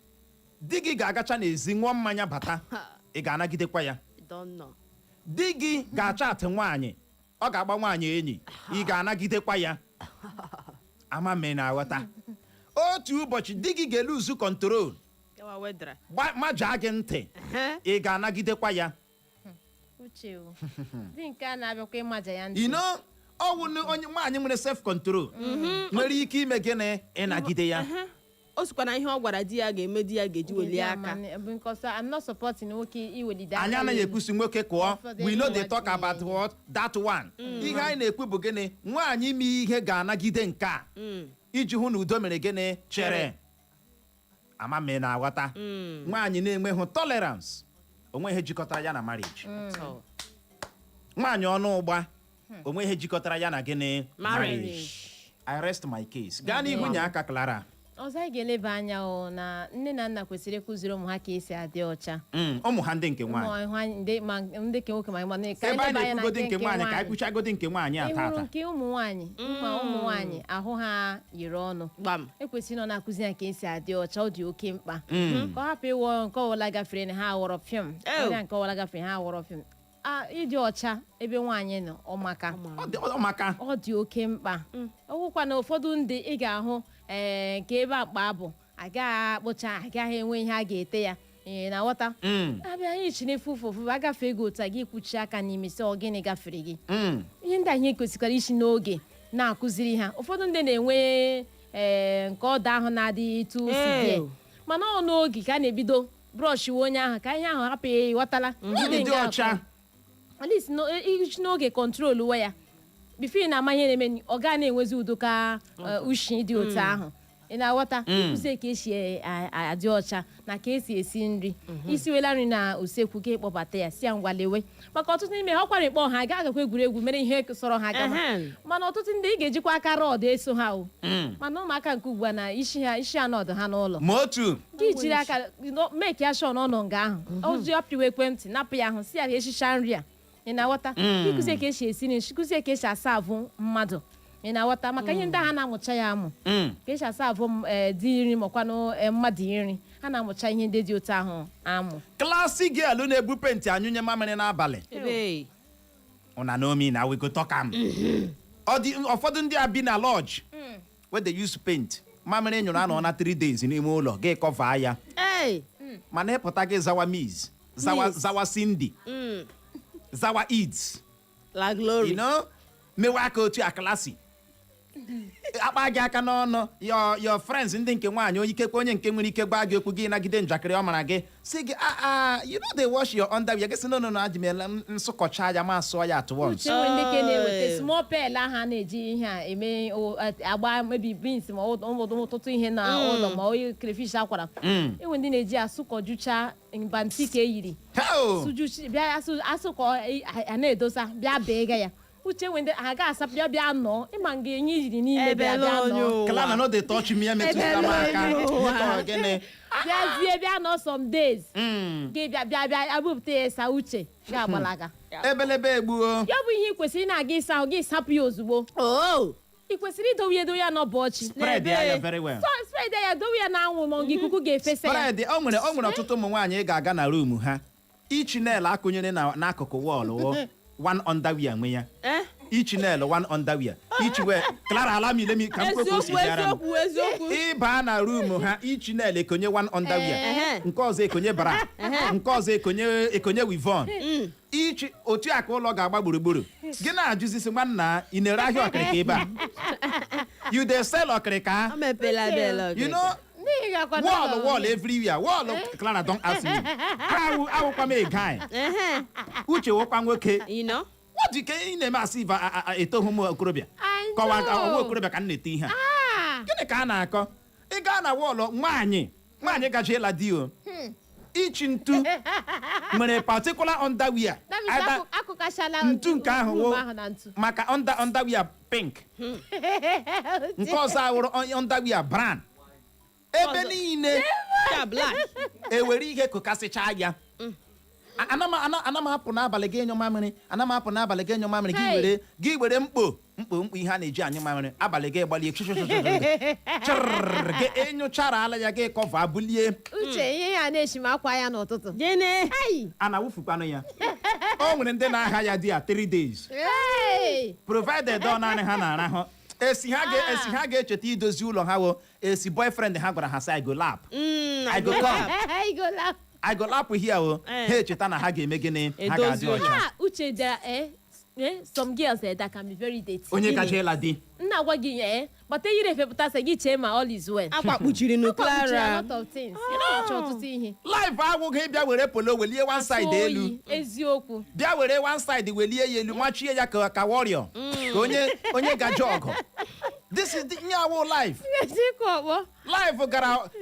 di gị ga-agacha n'ezi ṅụọ mmanya bata ị ga-anagidekwa ya di gị ga-achatị nwaanyị ọ ga-agba nwaanyị enyi ị ga-anagidekwa ya ama mme na-aghọta otu ụbọchị di gị ga-eluzu kọntrol majaa gị ntị ị ga-anagidekwa ya dị nke a na-abịakwa ịmaja ya ntị ọwụ onye nwaanyị nwere self control nwere ike ime gịnị ịnagide ya o sikwa na ihe ọ gwara di ya ga-eme di ya ga-eji welie aka I'm not supporting nwoke iwelide aka anyị anaghị ekwusi nwoke kụọ we know they talk about what that one ihe anyị na-ekwu bụ gịnị nwaanyị ime ihe ga-anagide nke a iji hụ na udo mere gịnị chere ama mme na-aghọta nwaanyị na-enweghị tolerance onweghị jikọtara ya na marriage nwaanyị ọnụ ụgba onweghị jikọtara ya na gịnị marriage I rest my case gaa n'ihu nye aka Clara ọzọ anyị ga-eleba anya na nne na nna kwesịrị ịkụziri ụmụ ha ka esi adị ọcha ụmụ ha ndị nke nwaanyị ndị nke nwoke ma ebe a na-ekwugodi nke nwaanyị ka anyị kwuchagodi nke nwaanyị a tata nke ụmụ nwaanyị ụmụ nwaanyị ahụ ha yiri ọnụ ekwesịrị nọ na-akụzi ya ka esi adị ọcha ọ dị oke mkpa ka ọ hapụ ịwọ nke ọwụla gafere na ha awọrọ fim ọrịa nke ọwụla gafere ha awọrọ fim ịdị ọcha ebe nwaanyị nọ ọ dị oke mkpa ọgwụkwa na ụfọdụ ndị ị ga-ahụ nke ebe akpa bụ agaghị akpụcha agaghị enwe ihe a ga-ete ya na ghọta abịa anyị chi na-efu ụfụfụ agafe ego otu a gị kwuchi aka n'ime sị gịnị gafere gị ihe ndị anyị kwesịkwara isi n'oge na-akụziri ha ụfọdụ ndị na-enwe nke ọdụ ahụ na-adịghị etu si bịa mana ọ n'oge ka a na-ebido brọsh onye ahụ ka ihe ahụ hapụ ya ghọtala dị ọcha at least iji n'oge kọntrol we ya bifo ị na-ama ihe na-eme ọ gaa na-enwezi udo ka ushi dị otu ahụ ị na-aghọta ịkụzi ka esi adị ọcha na ka esi esi nri isi wela nri na usekwu ka ịkpọbata ya si ya ngwalewe maka ọtụtụ n'ime ha ọkwara ịkpọ ha ga-agakwa egwuregwu mere ihe sọrọ ha gaba mana ọtụtụ ndị ị ga-ejikwa aka rọdụ eso ha o mana ụmụaka nke ugbu a na isi anọdụ ha n'ụlọ ma otu gị jiri aka meki ya shọ n'ọnọ nga ahụ o ji ọpịwa ekwentị napụ ya ahụ si ya echicha nri a ị na-aghọta ịkụzi ka esi esi nri kụzie ka esi asa avụ mmadụ ị na-aghọta maka ihe ndị ha na-amụcha ya amụ ka esi asa avụ dị nri makwanụ mmadụ nri ha na-amụcha ihe ndị dị otu ahụ amụ klasị gịalụ na-ebu penti anyụnye mamịrị n'abalị una know me now, we go talk am. Ụfọdụ ndị a bi na lodge where they use paint. Mamịrị nyụrụ anọ na 3 days n'ime ụlọ ga cover ya. Mana ịpụta gị zawa Miss, zawa Cindy, zawa Eads. La Glory. You know, mewa aka otu a classy. Akpa gị aka n'ọnụ your friends ndị nke nwaanyị onye ikekwe onye nke nwere ike gbaa gị okwu gị nagide njakịrị ọ mara gị si gị you know they wash your underwear. Gị sị no adịmela nsụkọcha ya ma asụọ ya at once. Uche nwere ndị ke na-eweta small pel aha na-eji ihe a eme agba maybe beans ma ụtụtụ ihe na ụlọ ma onye crayfish akwara. Enwe ndị na-eji asụkọjucha mbanti ka eyiri. Sujuchi bịa asụkọ a na-edosa bịa bega ya. Uche nwende aga asap bịa nọ ịma nga enye ijiri n'ime bịa nọ. Kala no dey touch me emetu aka. Gịnị? Bịa nọ some days. Gị bịa abụpụta ya sa Uche ga-agbalaga. Ebelebe egbuo. Ya bụ ihe ị kwesịrị na-aga ịsa ahụ gị sapụ ya ozugbo. Ị kwesịrị idowe ya n'ọbọchị. Spread ya very well. Spread ya dowe ya n'anwụ ma ngị ikuku ga-efesa ya. Spread o nwere ọtụtụ ụmụ nwaanyị ga-aga na room ha. Ichinel akụnyere n'akụkụ wall one underwear nwe ya. Each nail one underwear. Each wear. Clara alami let me come close. Iba na room ha each nail ekonye one underwear. Nke ọzọ ekonye bra. Nke ọzọ ekonye wivon. Each otu aka ụlọ ga-agba gburugburu. Gị na-ajụzi sị nwanna ị na-ere ahịa ọkịrịka ebe a. You dey sell ọkịrịka. You know wall everywhere. Wall Clara don't ask me. I will come a guy. Uche wokwa nwoke. You know? What do you na-eme asị eto homo okorobịa? Kọwa ọwa okorobịa ka na-ete ihe a. Gịnị ka a na-akọ? Ị gaa na wọlụ nwaanyị gajiela di o. Ichi ntu nwere particular underwear. Ntu nke ahụ maka underwear pink. Nke ọzọ awụrụ underwear brown. Ebe niile ewere ihe kokasịcha ya. Ana m apụ n'abalị gị enyo mamịrị gị were mkpo ihe a na-eji anyụ mamịrị abalị gị gbalie gị enyochara ala ya gị kọva bulie. Uche ihe ya na-eshi ma akwa ya n'ụtụtụ. Gịnị? A na-awụfukwanụ ya. O nwere ndị na-aha ya di ya 3 days. Provided ọ naanị ha na-arahụ. Esi ha ga-echeta idozi ụlọ ha wo esi boyfriend ha gwara ha sị I go lap. I go come. I go lap here o. Ha echeta na ha ga-eme gịnị ha ga-adị ọcha. Uche some girls that can be very dirty. Onye gajiela di. Nna gwa gị bata yiri efepụta sị gị chee ma all is well. Akwa kpuchiri no Clara. A lot of things. You know ọtụtụ ihe. Life agwụghị bịa were polo welie one side elu. Eziokwu. Bịa were one side welie ya elu nwachie ya ka warrior. Ka onye gaje ọgụ. This is the nyawo life. Life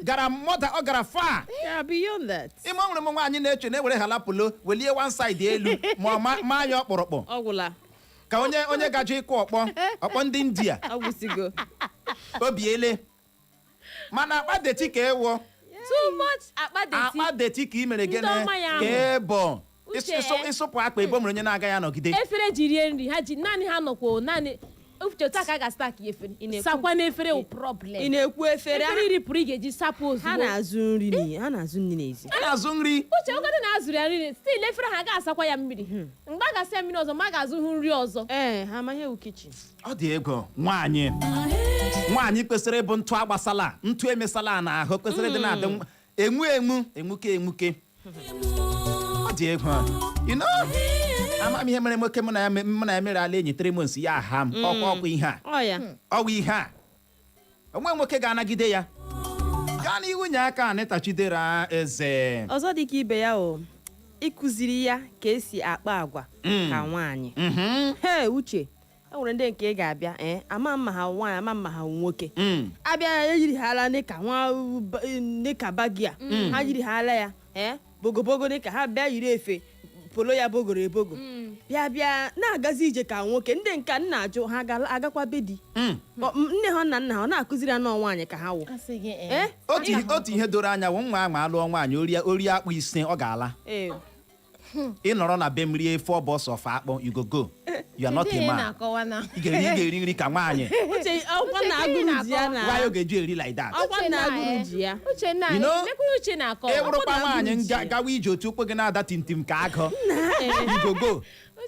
gara mother ọ gara far. Yeah, beyond that. Ime nwere m nwaanyị na-eche na ewere hala polo welie one side elu ma ya ọkpụrụkpụ. Ọgwụla. Ka onye gaje ịkụ ọkpọ ndị India. Ọgwụsigo. Obiele. Mana akpa deti ka ewo. Too much akpa deti ka imere gịnị ka ebo. Ịsụpụ akpa ebo mere onye na-aga ya nọgide. Efere ji rie nri ha ji naanị ha nọkwa naanị Cheta ka ga stack efere. Sakwa n'efere o problem. Ị na-ekwu efere iri pụrụ ị ga-eji sapụ ozugbo. Ha na-azụ nri n'ezi. Ha na-azụ nri. Uche ogodo na-azụrụ ya nri. Still efere ha ga-asakwa ya mmiri. Mgbe a ga-asa mmiri ọzọ ma ga-azụ nri ọzọ. Ha amaghị ewu kitchen. Ọ dị ego nwaanyị kwesịrị ịbụ ntụ agbasala ntụ emesala na ahụ kwesịrị dị na-adị enwuke. Ọ dị ego ama m ihe mere nwoke mụ na ya mere ala enyi 3 months ya aha m ọkwa ihe a ọwa ihe a onwe nwoke ga-anagide ya gaa n'ihu nye aka Anịtachidera eze ọzọ dị ka ibe ya o ịkụziri ya ka esi akpa agwa ka nwaanyị Uche e nwere ndị nke ị ga-abịa ama mma ha nwaanyị ama mma ha nwoke abịa yiri ha ala dịka bagi a ha yiri ha ala ya bogobogo dịka ha bịa yiri efe polo ya bogoro ebogo bịa na-agazi ije ka nwoke ndị nka nna ajụ ha agakwa bedi nne ha na nna ha na-akụziri ya nwaanyị ka ha wụ otu ihe doro anya wụ nwa ama alụọ nwaanyị ori akpụ ise ọ ga-ala ị nọrọ na be m rie 4 bus of akpụ you go you are not a man ị ga-eri nri ka nwaanyị nwaanyị ọ ga-eji eri like that ewụrụkwa nwaanyị gawa ije otu ụkwụ gị na-ada tintim ka agụ you go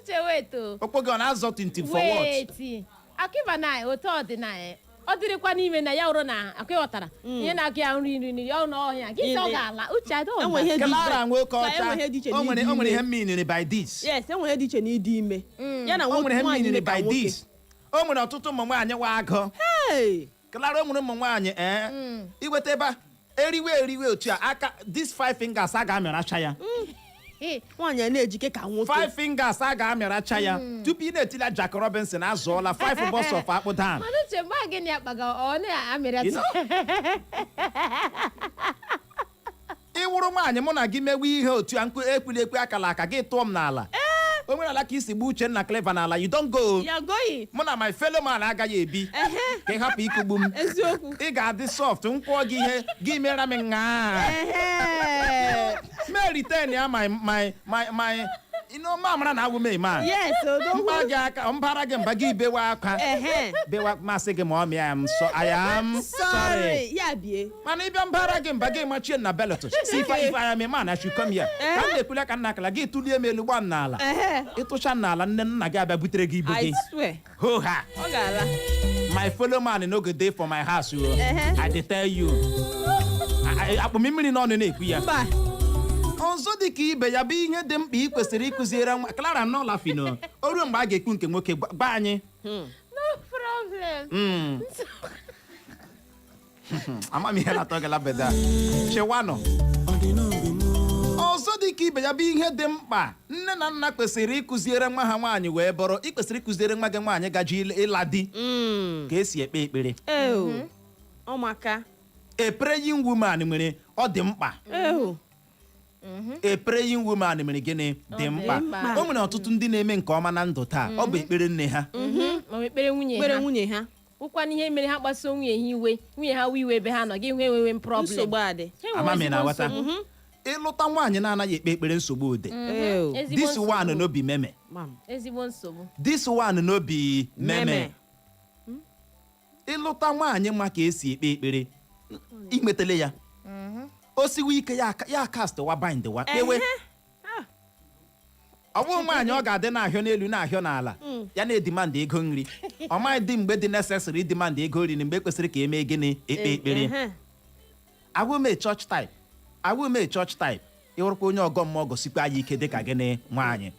Uche weto. Okpo gị ọ na-azọ 20 for what? Wait. Akiba na otu ọdịnala. Ọ dịrịkwa n'ime na ya ụrụ na akịghọtara ihe na-akụ ya nri ọ n'ọhịa gị ọ ga-ala uche adọ Clara nwoke ọcha o nwere ihe mmiri by this. Yes, enwere dị iche na ịdị ime ya na o nwere ihe nwaanyị mmiri ka by nwoke. this. O nwere ọtụtụ ụmụ nwaanyị wa agụ. Clara o nwere ụmụ nwaanyị iweta ebe eriwe otu a aka these 5 fingers a ga-amịracha ya. Nwaanyị na-ejike ka nwoke. 5 fingers a ga-amịracha ya tupu ị na-etila Jack Robinson azụọla 5 boss of akpụ dan. mana uche mgbe gịnị akpaga ọ na-amịrịta Ịwụrụ nwaanyị mụ na gị mewe ihe otu a mkpu ekpuli akala aka gị tụọ m n'ala. O nwere ala ka isi gbu Uchenna Clever n'ala you don't go. Ya goyi. Mụ na my fellow man agaghị ebi ka ị hapụ ikugbu m. Eziokwu. Ị ga-adị soft nkwụọ gị ihe gị mere m nga. May return ya my mamara na agwụ m eme. Yes, mba gị aka mbara gị mba gị bewa aka. Bewa masị gị ma ọ mịa I am sorry. Ya bie. Mana ịbịa mbara gị mba gị machie na belt. Si if I am a man I should come here. Ka m na-ekwule ka nna akala gị tụlie m elu gba m n'ala. Ịtụcha n'ala nne nna gị abịa butere gị ibu gị. I swear. Ho ha. Ọ ga-ala. My fellow man no go dey for my house. I dey tell you. Akpụ mmiri n'ọnụ na-ekwu ya. Mba. Ọzọ dị ka ibe ya bụ ihe dị mkpa ị kwesịrị ịkụziere nwa Clara n'ụlọ fino o ruo mgbe a ga-ekwu nke nwoke gba anyị. no problem. Ama m ihe na-atọ gị labeda chewanụ. Ọzọ dị ka ibe ya bụ ihe dị mkpa nne na nna kwesịrị ịkụziere nwa ha nwaanyị wee bụrụ ị kwesịrị ịkụziere nwa gị nwaanyị gaji ịla di ka esi ekpe ekpere. Ọmaka. A praying woman nwere ọ dị mkpa. A praying woman mere gịnị dị mkpa. O nwere ọtụtụ ndị na-eme nke ọma na ndụ taa ọ bụ ekpere nne ha ma ekpere nwunye ha ụkwa n'ihe mere ha kpaso nwunye ha iwe ebe ha nọ gị hwe enwewe problem nsogbu adị. amami na aghọta ịlụta nwaanyị na-anaghị ekpe ekpere nsogbu ode. This one no be meme. ezigbo nsogbu. This one no be meme. Ịlụta nwaanyị ma ka esi ekpe ekpere imetele ya o siwe ike ya cast wa bind wa ewe ọ bụghị nwaanyị ọ ga-adị na-ahịọ n'elu na-ahịọ n'ala ya na-edimand ego nri ọ maghị dị mgbe dị necessary demand ego nri mgbe kwesịrị ka emee gịnị ekpe ekpere. Awume church type ịwụrụkwa onye ọgọ mmụọ gosikwa ya ike dịka gịnị nwaanyị.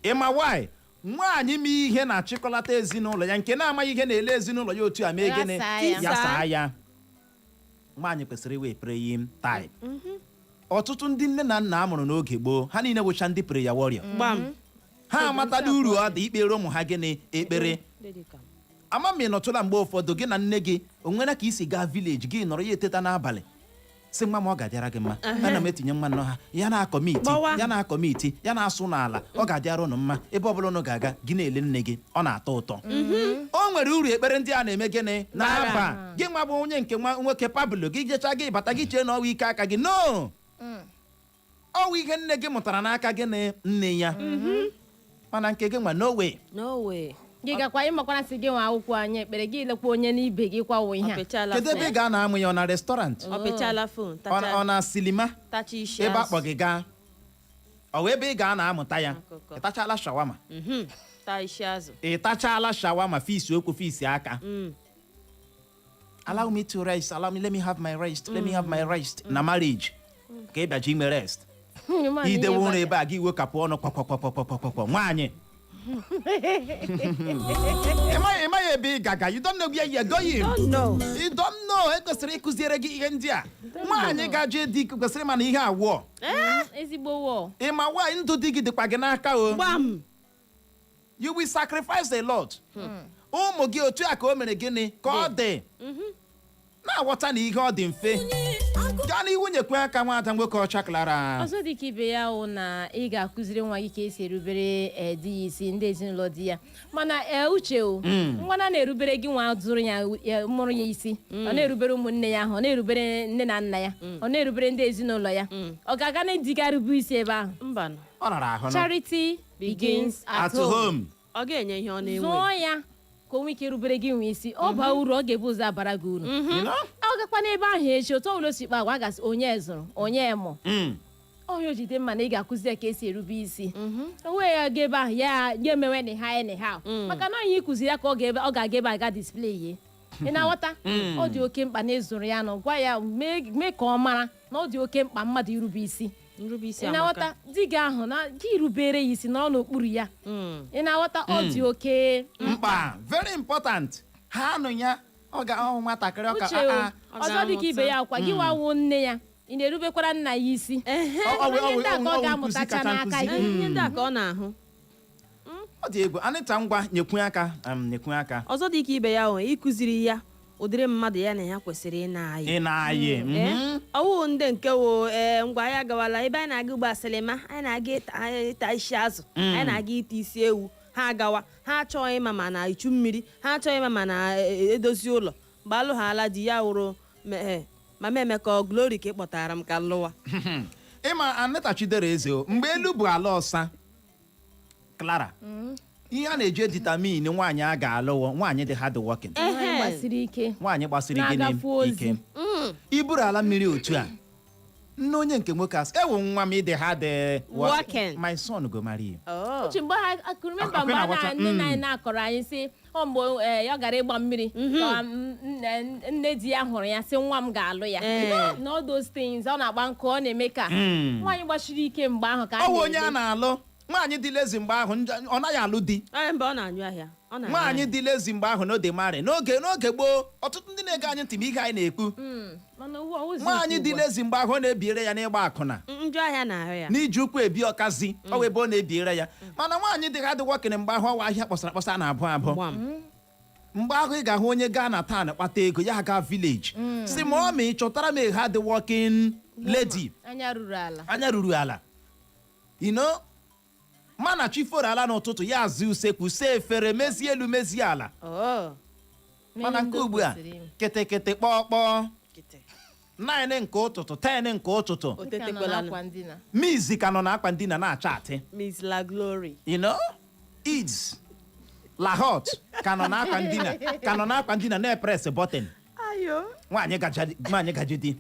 Ịma why nwaanyị ma ihe na-achịkọlata ezinụlọ ya nke na-amaghị ihe na-ele ezinụlọ ya otu a mee gịnị ya saa ya. Nwaanyị kwesịrị iwe praying type. Ọtụtụ ndị nne na nna amụrụ n'oge gboo ha niile bụcha ndị prayer warrior. Ha amatala uru ọ dị ikpere ụmụ ha gịnị ekpere. Ama m ịnọtụla mgbe ụfọdụ gị na nne gị o nwere ka isi gaa village gị nọrọ ya eteta n'abalị sị nwa m ọ ga-adịara gị mma ana m etinye mma nọ ha ya na-akọmiti ya na-asụ n'ala ọ ga-adịara ụnụ mma ebe ọbụla ụnụ ga-aga gị na-ele nne gị ọ na-atọ ụtọ. O nwere uru ekpere ndị a na-eme gịnị n'aba gị nwa bụ onye nke nwa nwoke Pablo gị jecha gị bata gị chee na ọwa ike aka gị no ọwa ihe nne gị mụtara n'aka gị na nne ya mana nke gị nwa no way. Gị gakwa ịmakwara sị gị nwa akwụkwọ anyị ekpere gị lekwa onye n'ibe gị kwawo ihe a. Kedu ebe ị ga na-amụ ya ọ na restaurant ọ na silima ebe akpọ gị gaa ọ wee ebe ị ga na-amụta ya ịtachala shawama ịtachala shawama fisi okwu fisi aka allow me to rest let me have my rest na marriage ka ị bịaji ime rest idewe ụra ebe a gị wekapụ ọnụ kpọkpọkpọkpọkpọ nwaanyị ịmaghị ebe ị gaga you don't know where you're going. You don't know ekwesịrị ịkụziere gị ihe ndị a nwaanyị gaje di kwesịrị mana ihe awụọ ezigbo wọ ịma nwaanyị ndụ di gị dịkwa gị n'aka o you will sacrifice a lot. Ụmụ gị otu a ka o mere gịnị ka ọ dị na-aghọta na ihe ọ dị mfe gaa n'ihu nyekwe aka nwada nwoke ọcha Clara. Ọzọ dị ka ibe ya hụ na ị ga-akụziri nwa gị ka esi erubere di ya isi ndị ezinụlọ di ya mana uche nwana na-erubere gị nwa zụrụ ya mụrụ ya isi ọ na-erubere ụmụnne ya ahụ ọ na-erubere nne na nna ya ọ na-erubere ndị ezinụlọ ya ọ ga-aga na digarụbụ isi ebe ahụ Mba ọ nara ahụ charity begins at home. Ọ ga-enye ihe ọ na-enwe zụọ ya ka o nwee ike erubere gị nwe isi ọ baa uru ọ ga-ebu ụzọ abara gị uru ọ gakwa n'ebe ahụ echi otu ọbụla o si kpa agwa gasị onye zụrụ onye mụ ọ ọhịa jide mma na ị ga-akụzi ya ka esi erube isi onwe ya ga-ebe ahụ ya emewe ha maka na onye ịkụzi ya ka ọ ga-aga ebe aga display ye ị na-aghọta ọ dị oke mkpa na ịzụrụ ya nọ gwa ya mee ka ọ mara na ọ dị oke mkpa mmadụ irube isi ị na-aghọta di gị ahụ na gị rubere ya isi nọrọ n'okpuru ya ị na-aghọta ọ dị oke mkpa very important ha anụ ya ọ ga-ahụ nwatakịrị ọka ọzọ dị ka ibe ya akwa gị wawo nne ya ị na-erubekwara nna ya isi ihe ndị a ka ọ ga-amụtacha n'aka gị ihe ndị a ka ọ na-ahụ ọ dị egwu Anita ngwa nyekwu aka ọzọ dị ka ibe ya ịkụziri ya ụdịrị mmadụ ya na ya kwesịrị ị na-ayị ọwụ ndị nke wo ngwa ya gawala ebe anyị na-aga ugbo asilima anyị na-aga ịta isi azụ anyị na-aga ite isi ewu ha agawa ha achọghị ịma ma na ichu mmiri ha achọghị ịma ma na edozi ụlọ gbalụ ha ala di ya wụrụ mama Emeka Glory ka ị kpọtara m ka lụwa ịma Anita Chidera eze mgbe elu bụ ala ọsa Clara ihe a na-eji vitamin nwaanyị a ga-alụwo nwaanyị dị hard working nwaanyị gbasiri ike iburu ala mmiri otu a nne onye nke nwoke asị ewu nwa m ịdị hard working my son go marry uche mgbe ha remember mgbe nne na anyị na-akọrọ anyị sị ọ mgbe ya gara ịgba mmiri nne di ya hụrụ ya sị nwa m ga-alụ ya na all those things ọ na-agba nkụ ọ na-eme ka nwaanyị gbasiri ike mgbe ahụ ka ọ bụ onye a na-alụ nwaanyị dị lezi mgbe ahụ ọ naghị alụ di nwaanyị dị lezi mgbe ahụ n'ode mari n'oge gboo ọtụtụ ndị na-ege anyị ntị ma ihe anyị na-ekwu nwaanyị dị lezi mgbe ahụ ọ na-ebiere ya n'ịgba akwụna n'iji ụkwụ ebi ọkazi ọ wee ebe ọ na-ebiere ya mana nwaanyị dị hard working mgbe ahụ ọwa ahịa kpọsara akpọsa na-abụ mgbe ahụ ị ga-ahụ onye gaa na town kpata ego ya gaa village si ma ọ ma ị chọtara m a hard working lady anya ruru ala mana chiforo ala n'ụtụtụ ya azụ usekwu see efere mezie elu mezie ala mana nke ugbu a ketekete kpọkpọ 9 nke ụtụtụ 10 nke ụtụtụ mizi ka nọ n'akwa ndina na-acha atị Miss La Glory Ids Lahot ka nọ n'akwa ndina na-epres bọtịn nwaanyị gaje di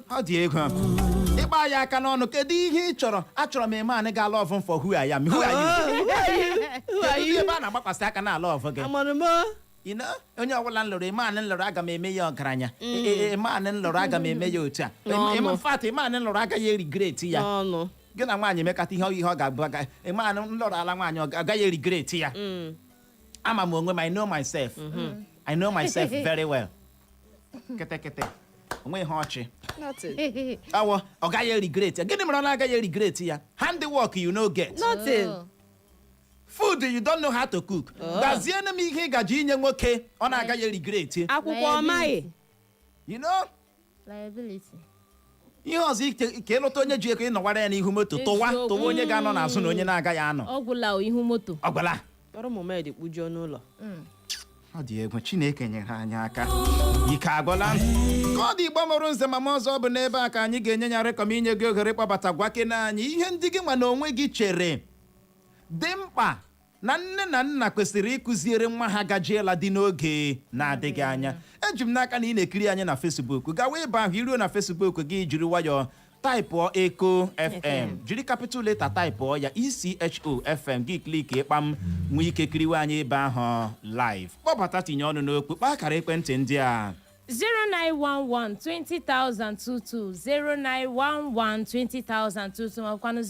ọ dị ego ịkpa ya aka n'ọnụ kedu ihe ị chọrọ achọrọ m eme anyị ga-alụ ọvụ for who I am ebe a na-agbakwasị aka na-alụ ọvụ gị onye ọbụla nlụrụ eme anyị nlụrụ aga m eme ya ọgaranya eme anyị nlụrụ aga m eme ya otu a mfat eme anyị nlụrụ agaghị erigret ya gị na nwaanyị mekata ihe ọ ga-abụ eme anyị nlụrụ ala nwaanyị agaghị erigret ya ama m onwe m I know myself very well kete onweghị ọchị awọ ọ gaghị regret ya gịnị mere ọ na-agaghị regret ya handwork you no get food you don't know how to cook gbazienụ m ihe ị gaji inye nwoke ọ na-agaghị regret akwụkwọ ọmaghị ihe ọzọ ka ịlụta onye ji ego ịnọwara ya n'ihu moto tụwa onye ga-anọ n'azụ na onye na-agaghị anọ ọgwụla ihu moto ọgwụla ọrụ Mohammed kpujuo n'ụlọ ọ dị egwu Chineke nyere anyị aka ike agwụla ka ọ dị Igbo mụrụ nze mama ọzọ bụ n'ebe a ka anyị ga-enye ya rekọm inye gị ohere kpọbata gwakene anyị ihe ndị gị nwa na onwe gị chere dị mkpa na nne na nna kwesịrị ịkụziere nwa ha gajiela dị n'oge na-adịghị anya eji m n'aka na ị na-ekiri anyị na Facebook gawa ebe ahụ iruo na Facebook gị jiri nwayọọ taịpụọ Eko FM jiri capital letter taịpụọ ya ECHO FM gị kliki ịkpam nwee ike kiriwe anyị ebe ahụ live kpọbata tinye ọnụ n'okpu kpaa akara ekwentị ndị a 0911-20,022 0911-20,022 makwanụ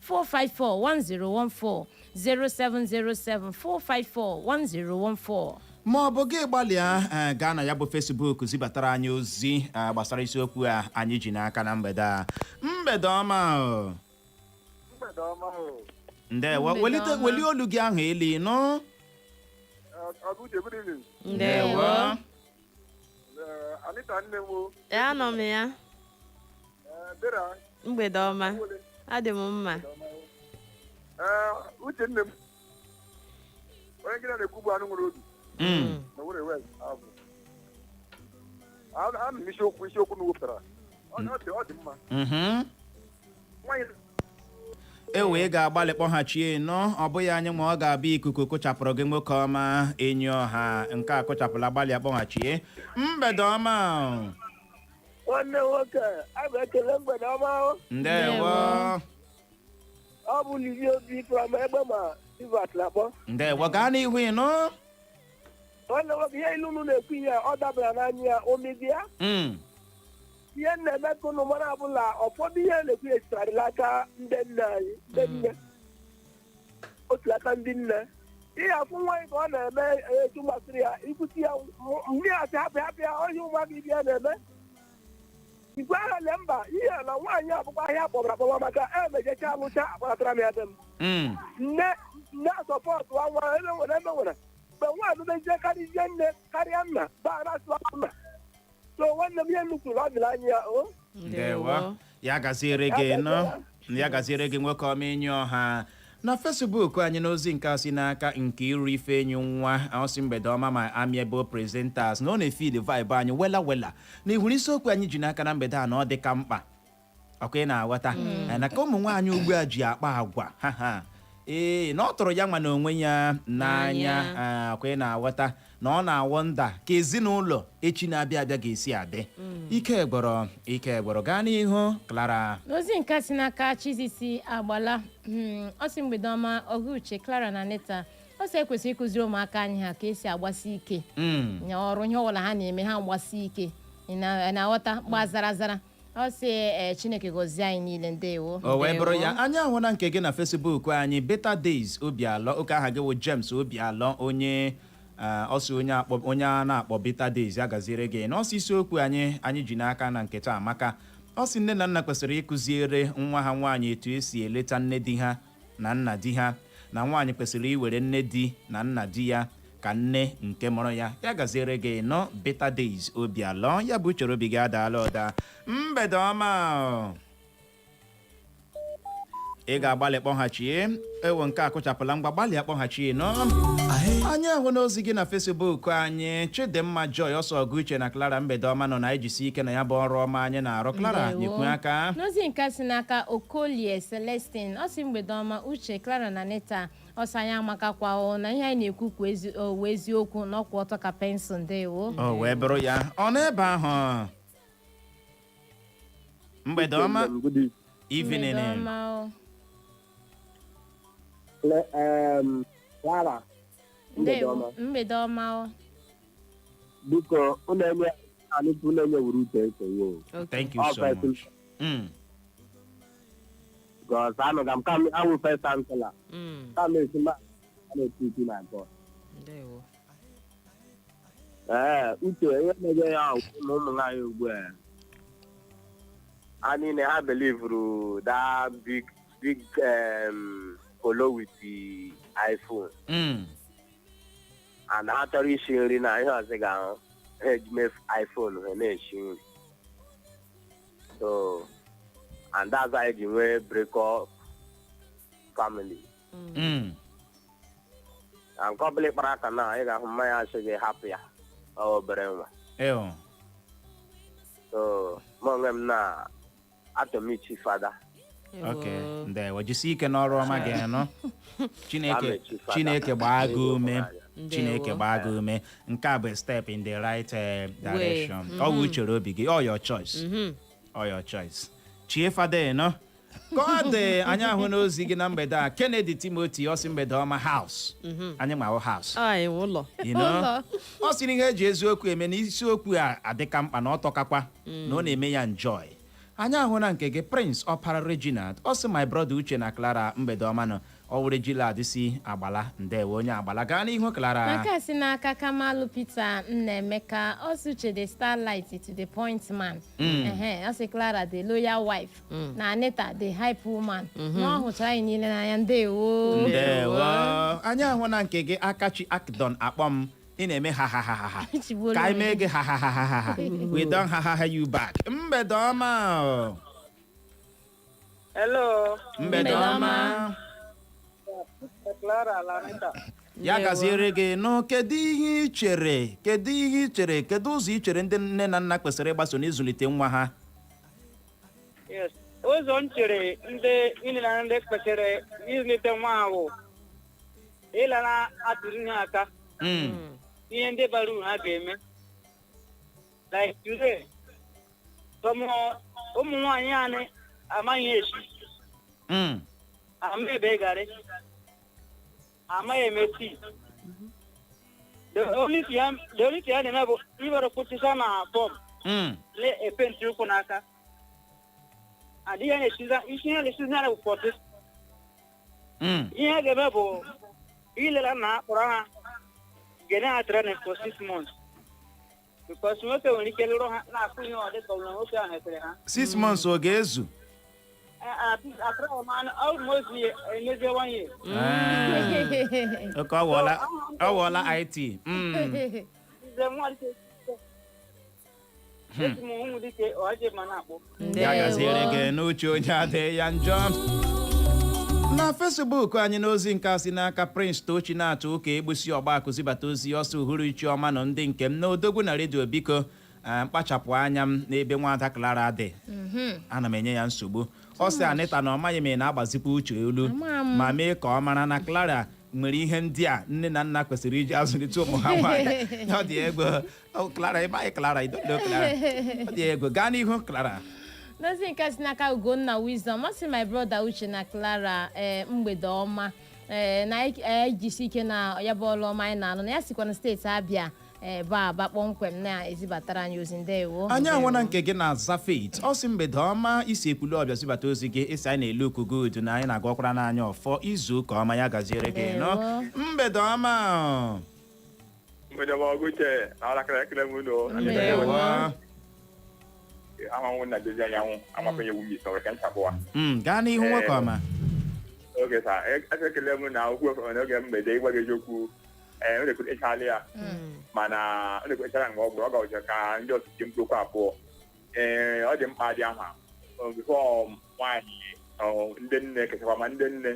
0707-454-1014 0707-454-1014 ma ọ bụ gị gbalịa gaa na ya bụ Facebook zibatara anyị ozi gbasara isiokwu a anyị ji n'aka na mgbede a mgbede ọma ndewo welie olu gị ahụ eli nụ ndewo anọ m ya mgbede ọma adị m mma uche nne m onye gị na-ekwugbu anụ nwere obi ana m isiokwu na wepụtara ọ dị mma wee ga-agbalị kpọghachie nọ ọ bụghị anyị ma ọ ga-abịa ikuku kụchapụrụ gị nwoke ọma enyi ọha nke a kụchapụla gbalị akpọghachie mgbede ọma nwanne nwoke a ga-ekele mgbede ọma ahụ. Ndewo. Ọ bụ Livi Obi from egbe ma Ivat na-akpọ. Ndewo, gaa n'ihu ịnụ. Nwanne nwoke ihe ilu unu na-ekwu ihe ọ dabara n'anya ya omegi ya. Ihe na-eme ka unu mara ọbụla ụfọdụ ihe na-ekwu esitarịla aka ndị nne anyị ndị nne otu aka ndị nne ihe afụ nwaanyị ka ọ na-eme etu masịrị ya ikwusi ya ndị asị hapụ ya onye ụmụaka ibi ya na-eme igwe agha le mba ihe na nwaanyị abụkwa ahịa kpọbara akpọba maka emejecha alụcha akparatara m ya dị m nne asọpọtụ nwa emewere mgbe nwaanyị mezie karịzie nne karịa nna baarasụ nna so nwanne m ihe nnukwu ọ dịrị anya ya o Ndewo, ya gaziere gị nọ. Ya gaziere gị nwoke ọma enyi ọha. Na Facebook anyị n'ozi nke asị n'aka nke iru ife enyi nwa ọsị mgbede ọma ma amiable presenters na ọ na-efid vibe anyị wela na ihuru isiokwu anyị ji n'aka na mgbede a na ọ dị ka mkpa ọkwa ị na-aghọta na ka ụmụ nwaanyị ugbu a ji akpa agwa ee na ọ tụrụ ya nwa na onwe ya n'anya ọkwa ị na-aghọta na ọ na-awọ nda ka ezinụlọ echi na-abịa abịa ga-esi adị ike gbọrọ gaa n'ihu Clara. n'ozi nke si n'aka Chizisi Agbala ọ sị mgbede ọma Oguche, Clara na Neta ọ sị ekwesịrị ịkụziri ụmụaka anyị ha ka esi agbasi ike nya ọrụ ihe ọbụla ha na-eme ha gbasi ike na-aghọta gbazara ọ sị Chineke gọzie anyị niile. Ndewo. O wee bụrụ ya anya ahụ na nke gị na Facebook anyị Better Days Obialọ oke aha gị wụ James Obialọ onye ọsị onye a na-akpọ Better Days ya gaziere gị na ọsị isiokwu anyị ji n'aka na nketa amaka ọ sị nne na nna kwesịrị ịkụziere nwa ha nwaanyị etu esi eleta nne di ha na nna di ha na nwaanyị kwesịrị iwere nne di na nna di ya ka nne nke mụrụ ya gaziere gị nọ Better Days Obialọ ya bụ uchoro obi gị adaala ụda mgbede ọma ị ga-agbalị kpọghachie ewo nke a kụchapụla mgba gbalịa kpọghachie nọ anyị ahụ n'ozi gị na Facebook anyị Chidimma Joy ọsọ Ọgụuche na Clara mgbede ọma nọ na ijisi ike na ya bụ ọrụ ọma anyị na-arụ Clara nyekwu aka n'ozi nke si n'aka Okolie Celestine ọ sị mgbede ọma Uche, Clara na Neta ọsọ anyị amakakwa na ihe anyị na-ekwu kwa eziokwu na ọkwụ ọtọ ka pensụl. Ndewo. o wee bụrụ ya ọ n'ebe ahụ mgbede ọma evening Clara Ndewo. Mgbede ọma biko ụlọ wuru uche nsogbu. thank you so much because anọga m kam awụ first chancellor kam esi ma na-eti na abụọ uche ihe na-ege ya na ụmụ nwaanyị ugbu a anyị na ha belivuru that big polo with the iPhone and ha chọrọ isi nri na ihe ọzọ ga-ahụ ha ejime iPhone ha na-esi nri so and that's why eji nwee break up family na nke ọbụla ịkpara aka na ị ga-ahụ mmanya asị gị hapụ ya obere nwa so mụ onwe m na atomichi fada. Okay, ndewo jisi ike n'ọrụ ọma gị nọ Chineke gbaa gị ume Chineke gbaa gị ume nke a bụ step in the right direction ọ bụ uchere obi gị all your choice chie fada nọ ka ọ dị anyị ahụ n'ozi gị na mgbede a Kennedy Timothy ọ sị mgbede ọma house anyị ma house ọ sịrị ihe eji eziokwu eme na isiokwu a adịka mkpa na ọ tọkakwa na ọ na-eme ya enjoy anyị ahụ na nke gị Prince Ọpara Reginald ọ sị my brother Uche na Clara mgbede ọma nọ ọ wụ Reginald si Agbala ndewo onye Agbala gaa n'ihu Clara maka si n'aka Kamalu Peter Nnaemeka ọ sị Uche the starlight to the point man ọ sị Clara the loyal wife na Anita the hype woman na ọ hụchara anyị niile n'anya. Ndewo anyị ahụ na nke gị Akachi Akdon akpọm ị na-eme ha ka anyị mee gị ha we don't ha you back mgbede ọma hello mgbede ọma Clara Lanita ya gaziere gị nụ kedu ihe ị chere kedu ụzọ ị chere ndị nne na nna kwesịrị ịgbaso n'ịzụlite nwa ha yes ụzọ m chere ndị nne na ndị kwesịrị ịzụlite nwa ahụ ịlara atụrụ ha aka ihe ndị bara uru ha ga-eme like today ụmụ nwaanyị anyị amaghị esi ama ebe garị amaghị eme tii. The only thing I na-eme bụ iwere kwụsịsa na bọm le epenti ụkwụ n'aka. Adịghị na-esiza isi ihe na-esizi na pọtụ. Ihe ga-eme bụ ilela na akpọrọ ha gene ha training for 6 months. Because nwoke nwere ike lụrụ ha na-akụ ihe ọ dịka ụlọ nwoke ahụ etere ha. 6 months ọ ga-ezu? Okay, ọwụọla IT. Ya gaziere gị n'uche onye adịghị ya njọ. Na Facebook anyị n'ozi nke a si n'aka Prince Tochi na-atụ ụka egbusi ọgba akụzibata ozi ọsọ uhuruchi ọma nọ ndị nke m n'odogwu na redio biko mkpachapụ anya m n'ebe nwada Clara dị. Ana m enye ya nsogbu. Ọ sị Anita na ọ maghị m na-agbazikwa uche olu ma mee ka ọ mara na Clara nwere ihe ndị a nne na nna kwesịrị iji azụlite ụmụ ha nwaanyị. Ọ dị egwu. Clara ebe anyị Clara idodo Clara. Ọ dị egwu gaa n'ihu Clara. N'ozi nke si n'aka Ugonna Wisdom, ọ sị my brother Uche na Clara mgbede ọma na ejisi ike na ya bụ ọlụ ọma anyị na-alụ na ya sikwa na steeti Abịa Aba kpọmkwem na-ezibatara anyị ozi. Ndewo anyị anwụna nke gị na Zafet ọ sị mgbede ọma isi ekwulu ọbịa zibata ozi gị isi anyị na-elu uku good na anyị na-agwakwara n'anya ọfọ izu ụka ọma ya gaziere gị nọ mgbede ọma. Mgbede ọma Oguche na alakara ekele m ụlọ amanwụ na dozi anyanwụ amakwenye wumi sọrọ ka nchapụwa. Gaa n'ihu nwoke ọma. Oge sa ekele m na okwu n'oge mgbede ịgwa gị eziokwu ọ na-ekwetechala ya mana ọ na-ekwetechara mgbe ọ gwụrụ ọ ga-ụcha ka ndị ọchịchị mkpu okwu abụọ ọ dị mkpa dị aha bifọ nwaanyị ndị nne kechakwa ma ndị nne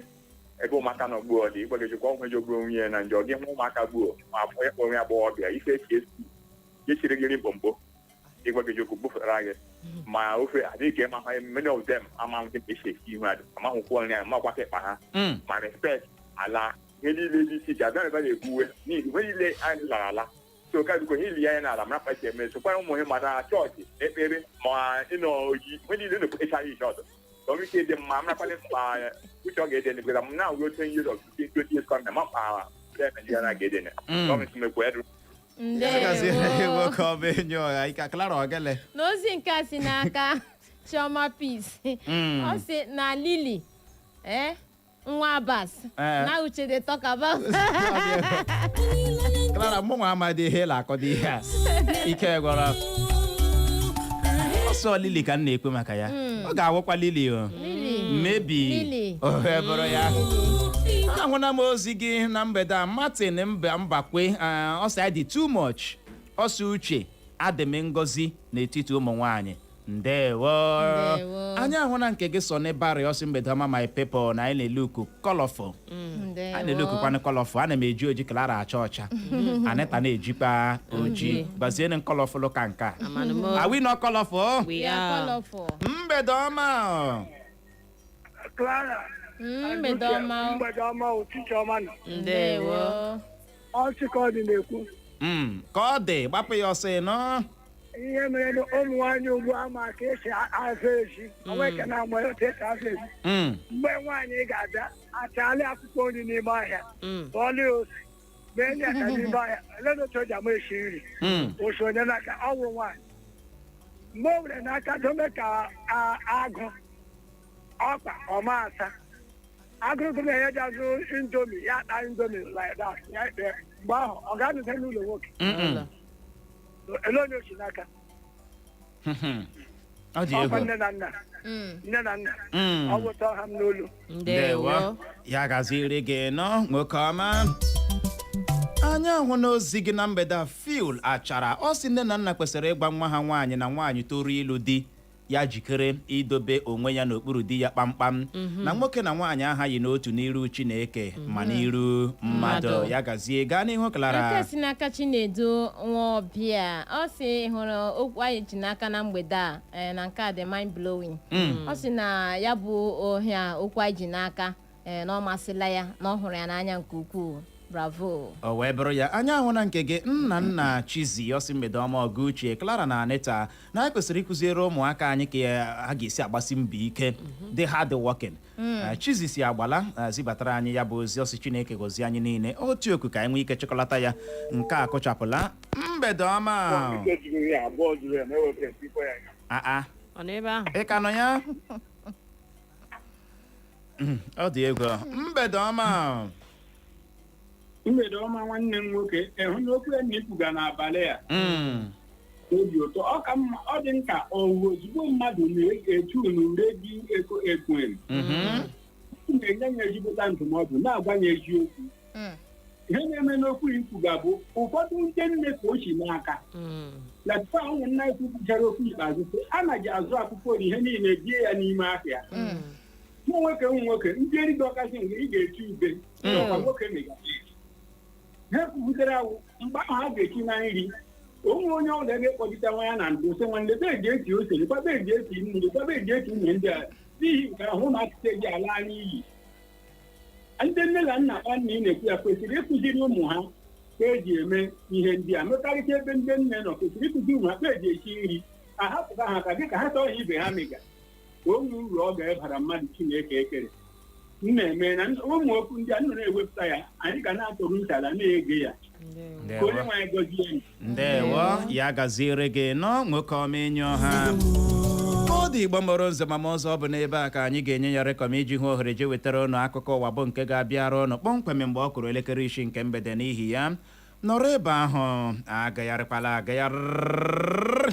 ebe ụmụaka nọ gbuo dị ịgwa gị eziokwu ọnwụ eji ogburu onwe ya na njọ gị hụ ụmụaka gbuo ma abụọ ya kpọrọ ya agbọghọbịa ife echi esi echiri gị mkpomkpo ịgwa gị eziokwu bufere gị ma ofe adịghị ka ịma many of them amaghị ka esi esi ihu adị amaghịkwa ọrụ ya makwa ịkpa ha ma respect ala ihe niile dị iche iche abịa ebe na-ekwuwe n'ihi ihe niile anyị lara ala so ka biko ihe ili anya n'ala mara kpachi eme sokwara ụmụ ihe mara chọọchị ekpere ma ịnọ oyi ihe niile na-ekpechara ihe ọzọ ọrụ ike dị mma marakwala mkpa uche ọ ga-ede n'ekwere m na ahụ otu years of 20 years kọmna ma mkpa Nigeria na ga-ede na gọọmenti mekwa edu. N'ozi nke a si n'aka Chioma Peace ọ sị na Lily nwa Abbas na Uche dey talk about Clara mụnwa amadị ihe na-akọdo ihe a ike gwara ọsọ Lily ka m na-ekwe maka ya ọ ga-awụkwa Lily mebi ohe bụrụ ya. Ahụna m ozi gị na mgbede a Martin Mbakwe ọ sị dị too much ọsọ Uche adị m ngọzi n'etiti ụmụ nwaanyị. Ndewo anyị ahụna nke gị sọ n'ịbarị ọsị mgbede ọma my people na anyị na-eluku colorful anyị na-elukukwanụ colorful ana m eji oji Clara acha ọcha Anita na-ejikwa oji gbazienụ colorful ka nke a are we not colorful? We are colorful. Mgbede ọma Clara mgbede ọma ụtụtụ ọma nọ. Ndewo Ọ sị ka ọ dị na-ekwu ka ọ dị gbapụ ya ọsọ nọ ihe mere na ụmụ nwaanyị ugbu a ma ka esi azụ ezi onwe ka na-amụ otu esi azụ ezi mgbe nwaanyị ga-abịa achala akwụkwọ nri n'ime ahịa ọlị osi mee nye ka n'ime ahịa eledotu o ji ama esi nri osi onye n'aka ọ wụ nwaanyị mgbe o were n'aka dome ka agụ ọkpa ọma asa agụrụ na ihe ji azụ indomi ya ata indomi like that ya mgbe ahụ ọ ga-anụta n'ụlọ nwoke ele onye osi n'aka ọkwa nne na nna ọ wụta ọha m n'olu. Ndewo ya gaziri gị nọ nwoke ọma. Anyị ahụ n'ozi gị na mgbede a Phil Achara ọ sị nne na nna kwesịrị ịgwa nwa ha nwaanyị na nwaanyị toru ịlụ di ya jikere idobe onwe ya n'okpuru di ya kpamkpam na nwoke na nwaanyị aghaghị n'otu n'iru Chineke ma n'iru mmadụ. Ya gazie gaa n'ihu Clara. Nke si n'aka Chinedu Nwaọbịa ọ sị hụrụ okwu anyị ji n'aka na mgbede a na nke a dị mind blowing. Ọ sị na ya bụ ohia okwu anyị ji n'aka na ọ masịla ya na ọ hụrụ ya n'anya nke ukwuu bravo o wee bụrụ ya anya ahụ na nke gị nna Chizi osi mgbede ọma ọgụ uche Clara na Anita na anyị kwesịrị ịkụziere ụmụaka anyị ka ha ga-esi agbasi mbọ ike dị hard working. Chizi si Agbala zibatara anyị ya bụ ozi ọsị Chineke gozie anyị niile otu oku ka anyị nwee ike chịkọlata ya nke a kụchapụla mgbede ọma ọ nọ ebe ahụ ị ka nọ ya ọ dị egwu mgbede ọma mgbede ọma nwanne m nwoke ịhụ na okwu ya na-ekwuga n'abalị a obi ụtọ ọ dị nka ozugbo mmadụ na-etu n'ure dị ekwere na-enye ya ezigbote ndụmọdụ na-agwa ya eziokwu ihe na-eme n'okwu ikwuga bụ ụfọdụ ndị nne ka o si n'aka latifa ụmụ nna ikwu kwuchara okwu ikpeazụ anaghị azụ akwụkwọ ihe niile bie ya n'ime ahịa ụmụ nwoke ndị erighi ọkasị mgbe ị ga-eti ube ọkwa nwoke megara ha kwubutere awụ mgbe ahụ ha ga-eti na nri onwe onye ọbụla ga-ekpọjite nwa ya na ndụ ose nwanne be eji eti ose kwa be eji eti mmiri kwa be eji eti ihe ndị a n'ihi nke ahụ na atụta eji ala anyị iyi ndị nne na nna nwanne ị na-ekwu ya kwesịrị ịkụziri ụmụ ha ka eji eme ihe ndị a mekarịta ebe ndị nne nọ kwesịrị ịkụziri ụmụ ha ka eji esi nri ahapụta ha ka dịka ha chọrọ ibe ha mega onwe uru ọ ga-ebara mmadụ Chineke ekere na-eme na ụmụ okwu ndị a nọ na-ewepụta ya anyị ga na-atụrụ ntala na-ege ya ka onye nwanyị gọzie anyị. Ndewo ya gaziere gị nọ nwoke ọmenyo ha ọ dị Igbo mụrụ nze ma ọzọ ọ bụ n'ebe a ka anyị ga-enye ya rekọm iji hụ ohere je wetara ụnụ akụkọ ụwa bụ nke ga-abịara ụnụ kpọmkwem mgbe ọ kụrụ elekere 6 nke mgbede n'ihi ya nọrọ ebe ahụ agagharịkwala agagharị.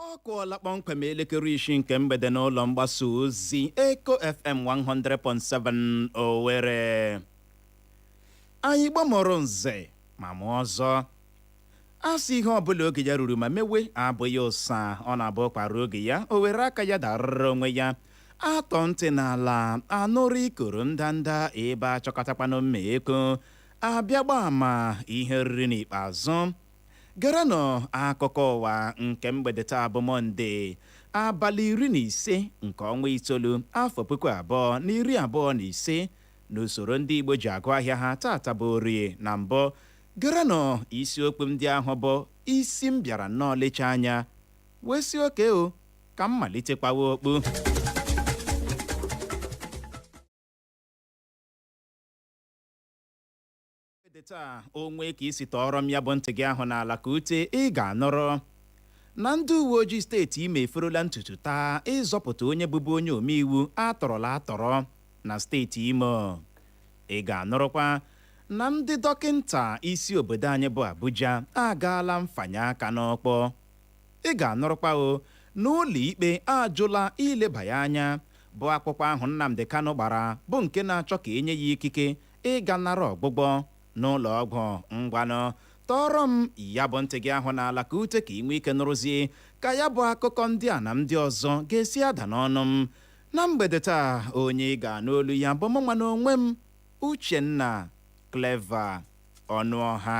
Ọ kụọla kpọmkwem elekere 6 nke mgbede n'ụlọ mgbasa ozi Eko FM 100.7 Owerri. Anyị gbamọrọ nze ma mụ ọzọ asị ihe ọbụla oge ya ruru ma mewe abụghị ụsa ọ na-abụ kpara oge ya o were aka ya darịrị onwe ya atọ ntị n'ala anụrụ ikoro ndanda ebe achọkọtakwanụ mma eko abịa gba ama ihe riri n'ikpeazụ. Gerenụ akụkọ ụwa nke mgbede taa bụ Mọnde abalị 15 nke ọnwa itoolu afọ 2025 n'usoro ndị Igbo ji agụ ahịa ha tata bụ Orie na mbụ. Gerenụ isiokwu ndị ahụ bụ isi m bịara nnọọ lecha anya wee si oke o ka m malitekwawa okpu. Taa onwe ka isi tọọrọ m ya bụ ntị gị ahụ n'ala ka ute ị ga-anọrọ na ndị uwe ojii steeti Imo eferola ntutu taa ịzọpụta onye bụbu onye omeiwu atọrọla atọrọ na steeti Imo. Ị ga-anọrọkwa na ndị dọkịnta isi obodo anyị bụ Abuja agaala mfanye aka n'ọkpọ. Ị ga-anọrọkwa o n'ụlọ ikpe ajụla ileba ya anya bụ akwụkwọ ahụ Nnamdi Kanu gbara bụ nke na-achọ ka enye ya ikike ịga nara ọgbụgbọ n'ụlọ ọgwụ. Ngwanụ tọrọ m ya bụ ntị gị ahụ n'ala ka ute ka ị nwee ike nụrụzie ka ya bụ akụkọ ndị a na ndị ọzọ ga-esi ada n'ọnụ m na mgbede taa. Onye ị ga-anụ olu ya bụ mụnwa na onwe m Uchenna Clever Ọnụọha.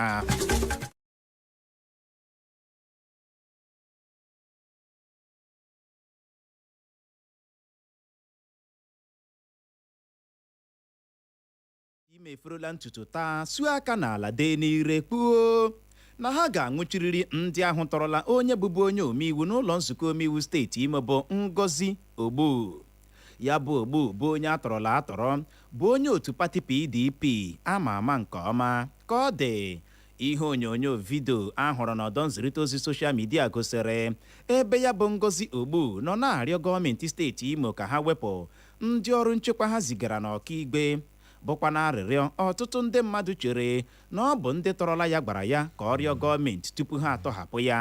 Ime eferola ntutu taa suo aka n'ala dee n'ire kpuo na ha ga-anwụchiriri ndị ahụ tọrọla onye bụbu onye omeiwu n'ụlọ nzukọ omeiwu steeti Imo bụ Ngozi Ogbu. Ya bụ Ogbu bụ onye atọrọla atọrọ bụ onye otu pati PDP ama ama nke ọma ka ọ dị ihe onyonyo vidio ahụrụ n'ọdọ nzirịta ozi soshal midia gosiri ebe ya bụ Ngozi Ogbu nọ na-arịọ gọọmenti steeti Imo ka ha wepụ ndị ọrụ nchekwa ha zigara n'ọkaigwe bụkwa na arịrịọ ọtụtụ ndị mmadụ chere na ọ bụ ndị tọrọla ya gwara ya ka ọ rịọ gọọmenti tupu ha atọhapụ ya.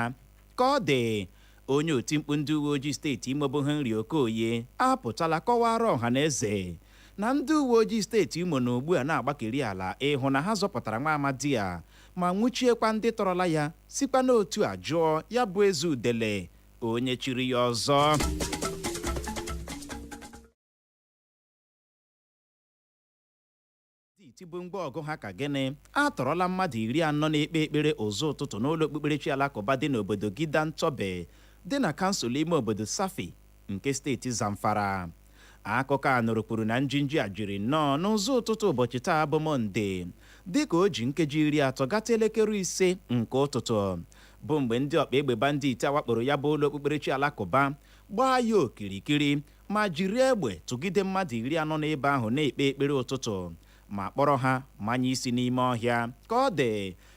Ka ọ dị, onye otimkpu ndị uwe ojii steeti Imo bụ Henry Okoye apụtala kọwara ọha na eze na ndị uwe ojii steeti Imo na ugbu a na-agbakeri ala ịhụ na ha zọpụtara nwa amadi ya ma nwụchiekwa ndị tọrọla ya sikwa n'otu a jụọ ya bụ Eze Udele onye chiri ya ọzọ. Tibu mgbe ọgụ ha ka gịnị atọrọla mmadụ 40 na-ekpe ekpere ụzọ ụtụtụ n'ụlọ okpukperechi alakụba dị n'obodo Gidan-Tobe dị na kansụl ime obodo Safi nke steeti Zamfara. Akụkọ a nụrụkwuru na njinji a jiri nnọọ n'ụzọ ụtụtụ ụbọchị taa bụ Mọnde dịka o ji nkeji 30 gata elekere 5 nke ụtụtụ bụ mgbe ndị ọkpa egbe banditi awakporo ya bụ ụlọ okpukperechi alakụba gbaa ya okirikiri ma jiri egbe tụgide mmadụ 40 n'ebe ahụ na-ekpe ekpere ụtụtụ ma kpọrọ ha manye isi n'ime ọhịa. Ka ọ dị,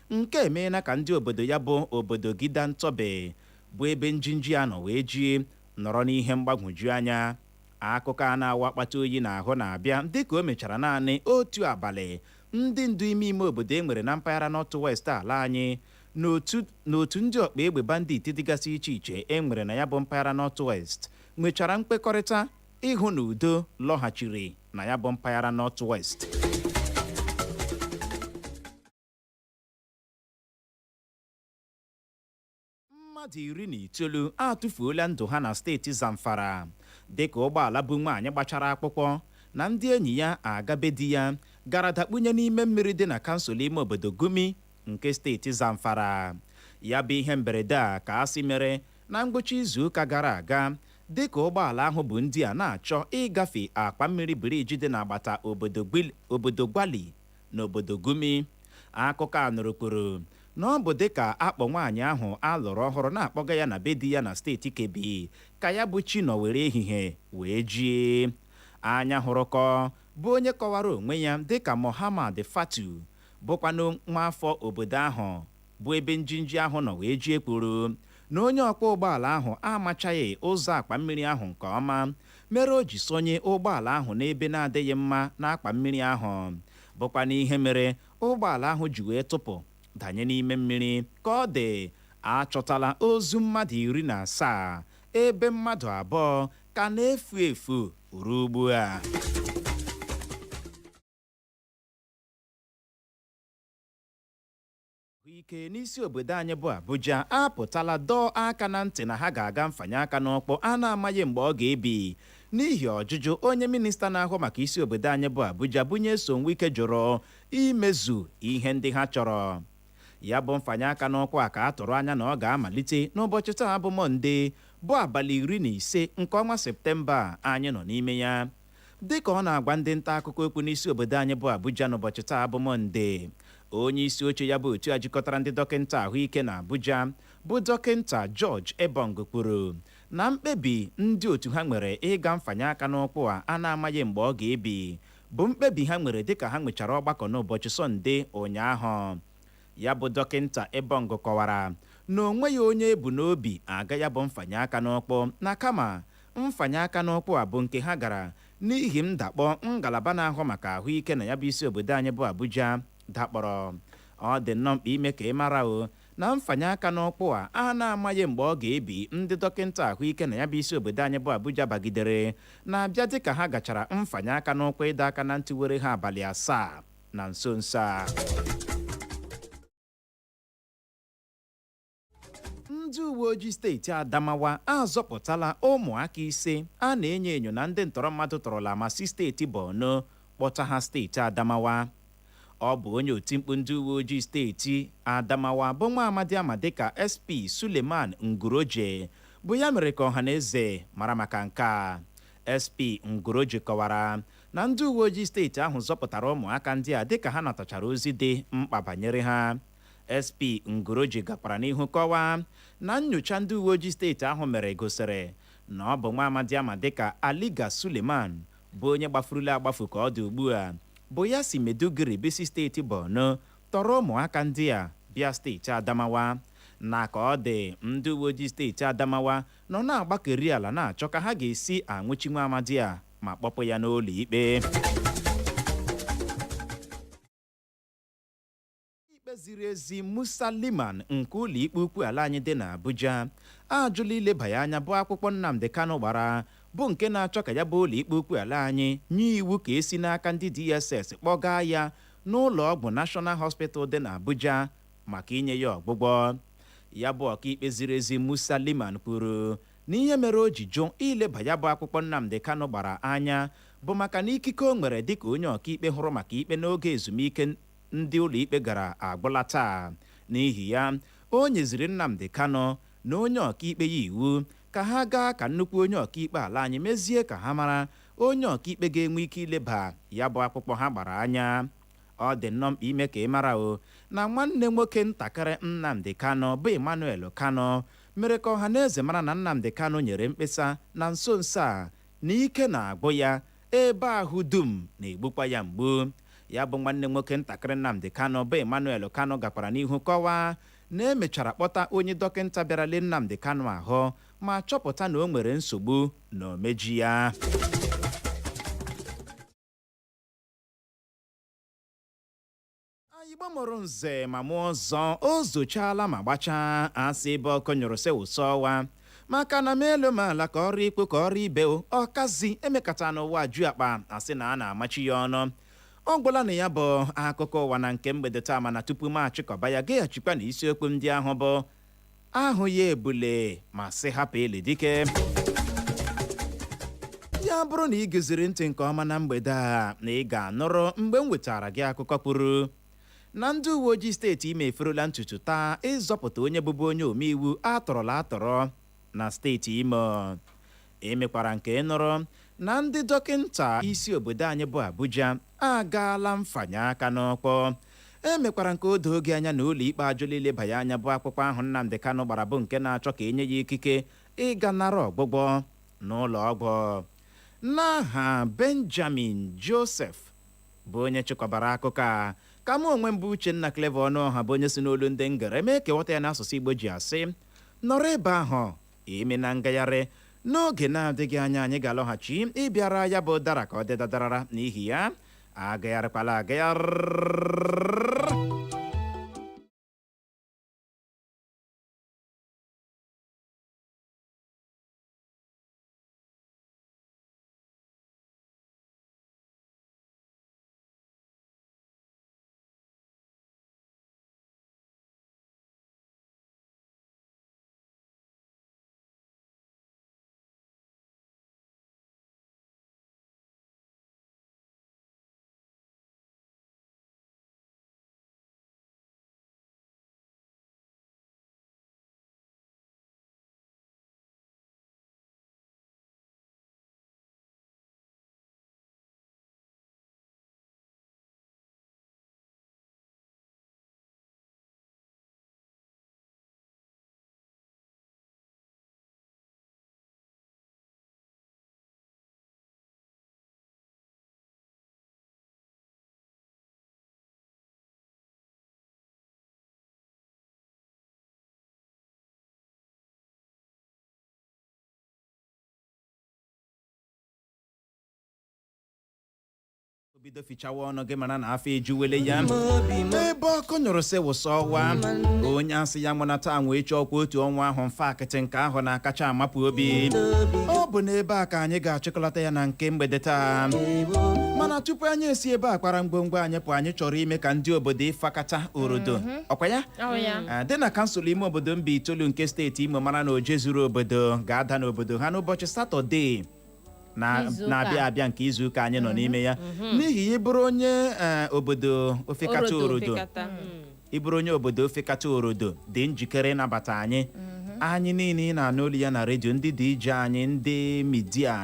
nke emeela ka ndị obodo ya bụ obodo Gidan-Tobe bụ ebe njinji a nọ wee jie nọrọ n'ihe mgbagwoju anya. Akụkọ a na-awa akpata oyi n'ahụ na-abịa dịka o mechara naanị otu abalị ndị ndu ime obodo e nwere na mpaghara North West ala anyị n'otu ndị ọkpa egbe banditi dịgasị iche iche e nwere na ya bụ mpaghara North West nwechara mkpekọrịta ịhụ na udo lọghachiri na ya bụ mpaghara North West. Mmadụ 19 atụfuola ndụ ha na steeti Zamfara dịka ụgbọala bụ nwaanyị gbachara akpụkpọ na ndị enyi ya agabe di ya gara dakpunye n'ime mmiri dị na kansụl ime obodo Gumi nke steeti Zamfara. Ya bụ ihe mberede a ka asị mere na ngwụcha izu ụka gara aga dịka ụgbọala ahụ bụ ndị a na-achọ ịgafe akpa mmiri biriji dị n'agbata obodo Gwali na obodo Gumi. Akụkọ a nụrụkwuru na ọ bụ dịka akpọ nwaanyị ahụ alụrụ ọhụrụ na-akpọga ya na be di ya na steeti Kebbi ka ya bụ chi nọ were ehihie wee jie. Anya hụrụkọ bụ onye kọwara onwe ya dịka Muhammad Fatu bụkwanụ nwa afọ obodo ahụ bụ ebe njinji ahụ nọ wee jie kwuru na onye ọkwa ụgbọala ahụ amachaghị ụzọ akpa mmiri ahụ nke ọma mere o ji sonye ụgbọala ahụ n'ebe na-adịghị mma n'akpa mmiri ahụ bụkwa n'ihe mere ụgbọala ahụ ji wee tụpụ danye n'ime mmiri. Ka ọ dị, achọtala ozu mmadụ 17 ebe mmadụ 2 ka na-efu efu ruo ugbu a. Ike n'isi obodo anyị bụ Abuja apụtala dọọ aka na ntị na ha ga-aga mfanye aka n'ọkpọ a na-amaghị mgbe ọ ga-ebi n'ihi ọjụjụ onye minista na-ahụ maka isi obodo anyị bụ Abuja bụ Nyesom Wike jụrụ imezu ihe ndị ha chọrọ. Ya bụ mfanye aka n'ọkwa ka a tụrụ anya na ọ ga-amalite n'ụbọchị taa bụ Mọnde bụ abalị 15 nke ọnwa Septemba anyị nọ n'ime ya. Dịka ọ na-agwa ndị nta akụkọ okwu n'isi obodo anyị bụ Abuja n'ụbọchị taa bụ Mọnde, onye isi oche ya bụ otu a jikọtara ndị dọkịnta ahụike na Abuja bụ dọkịnta George Ebong kwuru na mkpebi ndị otu ha nwere ịga mfanye aka n'ụkwụ a na-amaghị mgbe ọ ga-ebi bụ mkpebi ha nwere dịka ha nwechara ọgbakọ n'ụbọchị Sọnde ụnyaahụ. Ya bụ dọkịnta Ebong kọwara na onwe ya onye ebu n'obi aga ya bụ mfanye aka n'ụkwụ na kama mfanye aka n'ụkwụ a bụ nke ha gara n'ihi ndakpọ ngalaba na-ahụ maka ahụike na ya bụ isi obodo anyị bụ Abuja dakpọrọ. Ọ dị nnọọ mkpa ime ka ị mara na mfanye aka n'ụkwụ a na-amaghị mgbe ọ ga-ebi ndị dọkịnta ahụike na ya bụ isi obodo anyị bụ Abuja bagidere na-abịa dịka ha gachara mfanye aka n'ụkwụ ịdọ aka na ntị were ha abalị 7 na nso nso a. Ndị uwe ojii steeti Adamawa azọpụtala ụmụaka 5 a na-enyo enyo na ndị ntọrọ mmadụ tọrọla ma si steeti Borno kpọta ha steeti Adamawa. Ọ bụ onye otimkpu ndị uwe ojii steeti Adamawa bụ nwa amadi ama dịka SP Suleiman Nguroje bụ ya mere ka ọha na eze mara maka nke a. SP Nguroje kọwara na ndị uwe ojii steeti ahụ zọpụtara ụmụaka ndị a dịka ha natachara ozi dị mkpa banyere ha. SP Nguroje gakwara n'ihu kọwaa na nnyocha ndị uwe ojii steeti ahụ mere gosiri na ọ bụ nwa amadi ama dịka Aliga Suleiman bụ onye gbafurula agbafu ka ọ dị ugbu a bụ ya si Maiduguri bisi steeti Borno tọrọ ụmụaka ndị a bịa steeti Adamawa na ka ọ dị ndị uwe ojii steeti Adamawa nọ na-agbakeri ala na-achọ ka ha ga-esi anwụchi nwa amadi a ma kpọpụ ya n'ụlọ ikpe. Ikpe ziri ezi Musa Liman nke ụlọ ikpe ukwu ala anyị dị n'Abuja ajụla ilebanye anya bụ akwụkwọ Nnamdi Kanu gbara bụ nke na-achọ ka ya bụ ụlọ ikpe ukwu ala anyị nye iwu ka esi n'aka ndị DSS kpọgaa ya n'ụlọ ọgwụ National Hospital dị n'Abuja maka inye ya ọgwụgwọ. Ya bụ ọkaikpe ziri ezi Musa Liman kwuru na ihe mere o ji jụ ileba ya bụ akwụkwọ Nnamdi Kanu gbara anya bụ maka na ikike o nwere dịka onye ọkaikpe hụrụ maka ikpe n'oge ezumike ndị ụlọikpe gara agwụla taa. N'ihi ya o nyeziri Nnamdi Kanu na onye ọkaikpe ya iwu ka ha gaa ka nnukwu onye ọkaikpe ala anyị mezie ka ha mara onye ọkaikpe ga-enwe ike ileba ya bụ akwụkwọ ha gbara anya. Ọ dị nnọọ mkpa ime ka ị mara na nwanne nwoke ntakịrị Nnamdi Kanu bụ Emmanuel Kanu mere ka ọha na eze mara na Nnamdi Kanu nyere mkpesa na nso nso a na ike na-agwụ ya ebe ahụ dum na-egbukwa ya mgbu. Ya bụ nwanne nwoke ntakịrị Nnamdi Kanu bụ Emmanuel Kanu gakwara n'ihu kọwaa na emechara kpọta onye dọkịnta bịara lee Nnamdi Kanu ahụ ma chọpụta na o nwere nsogbu na omeji ya. Igbo mụrụ nze ma mụọ ọzọ o zochala ma gbachaa asị ebe ọkụ nyụrụ se ụsọ ọwa maka na m elu ma ala ka ọrụ ikwu ka ọrụ ibe ọkazi emekata n'ụwa ju akpa asị na a na-amachi ya ọnụ. Ọ gwụla na ya bụ akụkọ ụwa na nke mgbede taa, mana tupu m achịkọba ya gaghachikwa na isiokwu ndị ahụ bụ ahụ ya ebule ma sị hapụ eli dike. Ya bụrụ na ị gụziri ntị nke ọma na mgbede a na ị ga-anụrụ mgbe m wetara gị akụkọ kwuru na ndị uwe ojii steeti Imo eferula ntutu taa ịzọpụta onye bụbu onye omeiwu atọrọla atọrọ na steeti Imo. Emekwara nke nụrụ na ndị dọkịnta isi obodo anyị bụ Abuja agaala mfanye aka n'ọkpọ. Emekwara nke odo oge anya na ụlọ ikpe ajụla ilebanye anya bụ akwụkwọ ahụ Nnamdi Kanu gbara bụ nke na-achọ ka enye ya ikike ịga nara ọgwụgwọ n'ụlọ ọgwụ. N'aha Benjamin Joseph bụ onye chịkọbara akụkọ a, ka m onwe mbụ Uchenna Clever Ọnụọha bụ onye si n'olu ndị ngere mee kewata ya n'asụsụ Igbo ji asị nọrọ ebe ahụ ime na ngagharị. N'oge na-adịghị anya anyị ga-alọghachi ịbịara ya bụ dara ka ọ dị dadarara, n'ihi ya agagharịkwala agagharị. Bido fichawa ọnụ gị mara na afọ ejuwele ya ebe ọkụ nyụrụ sị wụsọ ọwa onye asị ya nwụnata nwee chọọkwa otu ọnwa ahụ mfe akịtị nke ahụ na-akacha amapụ obi. Ọ bụ n'ebe a ka anyị ga-achịkọlata ya na nke mgbede taa, mana tupu anyị esi ebe a kpara ngwongwo anyị pụ anyị chọrọ ime ka ndị obodo ịfakata orodo ọkwa ya dị na kansụl ime obodo Mbaitolu nke steeti Imo mara na oje zuru obodo ga-ada n'obodo ha n'ụbọchị Satọde na-abịa abịa nke izuụka anyị nọ n'ime ya. N'ihi ịbụrụ onye obodo ofekata orodo ịbụrụ onye obodo ofekata orodo dị njikere ịnabata anyị anyị niile ị na-anụ olu ya na redio, ndị DJ anyị, ndị midia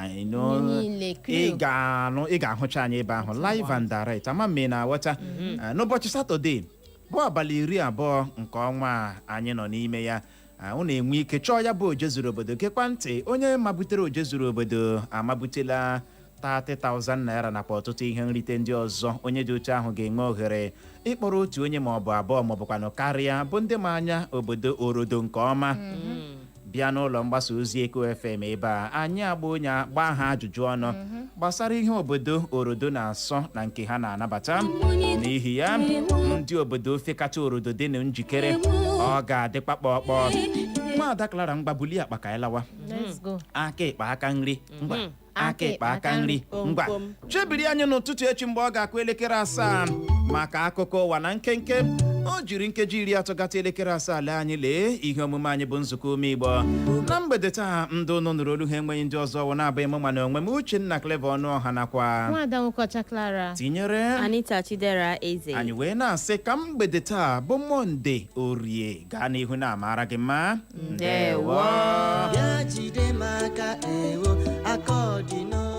ị ga-ahụcha anyị ebe ahụ live and direct. Ama mme na-aghọta n'ụbọchị Satọde bụ abalị 20 nke ọnwa anyị nọ n'ime ya. Unu enwe ike chọọ ya bụ oje zuru obodo gekwa ntị. Onye mabutere oje zuru obodo amabutela 30,000 naira nakwa ọtụtụ ihe nrite ndị ọzọ. Onye dị otu ahụ ga-enwe ohere ịkpọrọ otu onye maọbụ abụọ maọbụkwanụ karịa bụ ndị ma anya obodo orodo nke ọma bịa n'ụlọ mgbasa ozi Eko FM ebe a anyị agba onye gbaa ha ajụjụ ọnụ gbasara ihe obodo orodo na-asọ na nke ha na-anabata. N'ihi ya ndị obodo ofe kacha orodo dị na njikere ọ ga-adịkwa kpọkpọ. Nwaada Clara mgbabuli akpa ka anyị lawa. Aka ịkpa aka nri ngwa aka ịkpa aka nri ngwa chebiri anyị n'ụtụtụ echi mgbe ọ ga-akụ elekere 7 maka akụkọ ụwa na nkenke. O jiri nkeji 30 gata elekere 7 lee anyị lee ihe omume anyị bụ nzukọ ume Igbo. Na mgbede taa ndị ụnụ nụrụ olu ha enweghị ndị ọzọ wụ na-abụghị mụ mana onwe m Uchenna Clever Ọnụọha nakwa Nwaada Nwokocha Clara tinyere Anita Chidera Eze. anyị wee na-asị ka mgbede taa bụ Mọnde Orie gaa n'ihu na-amara gị mma. Ndewo. Bịa jide m aka ewo aka ọdịno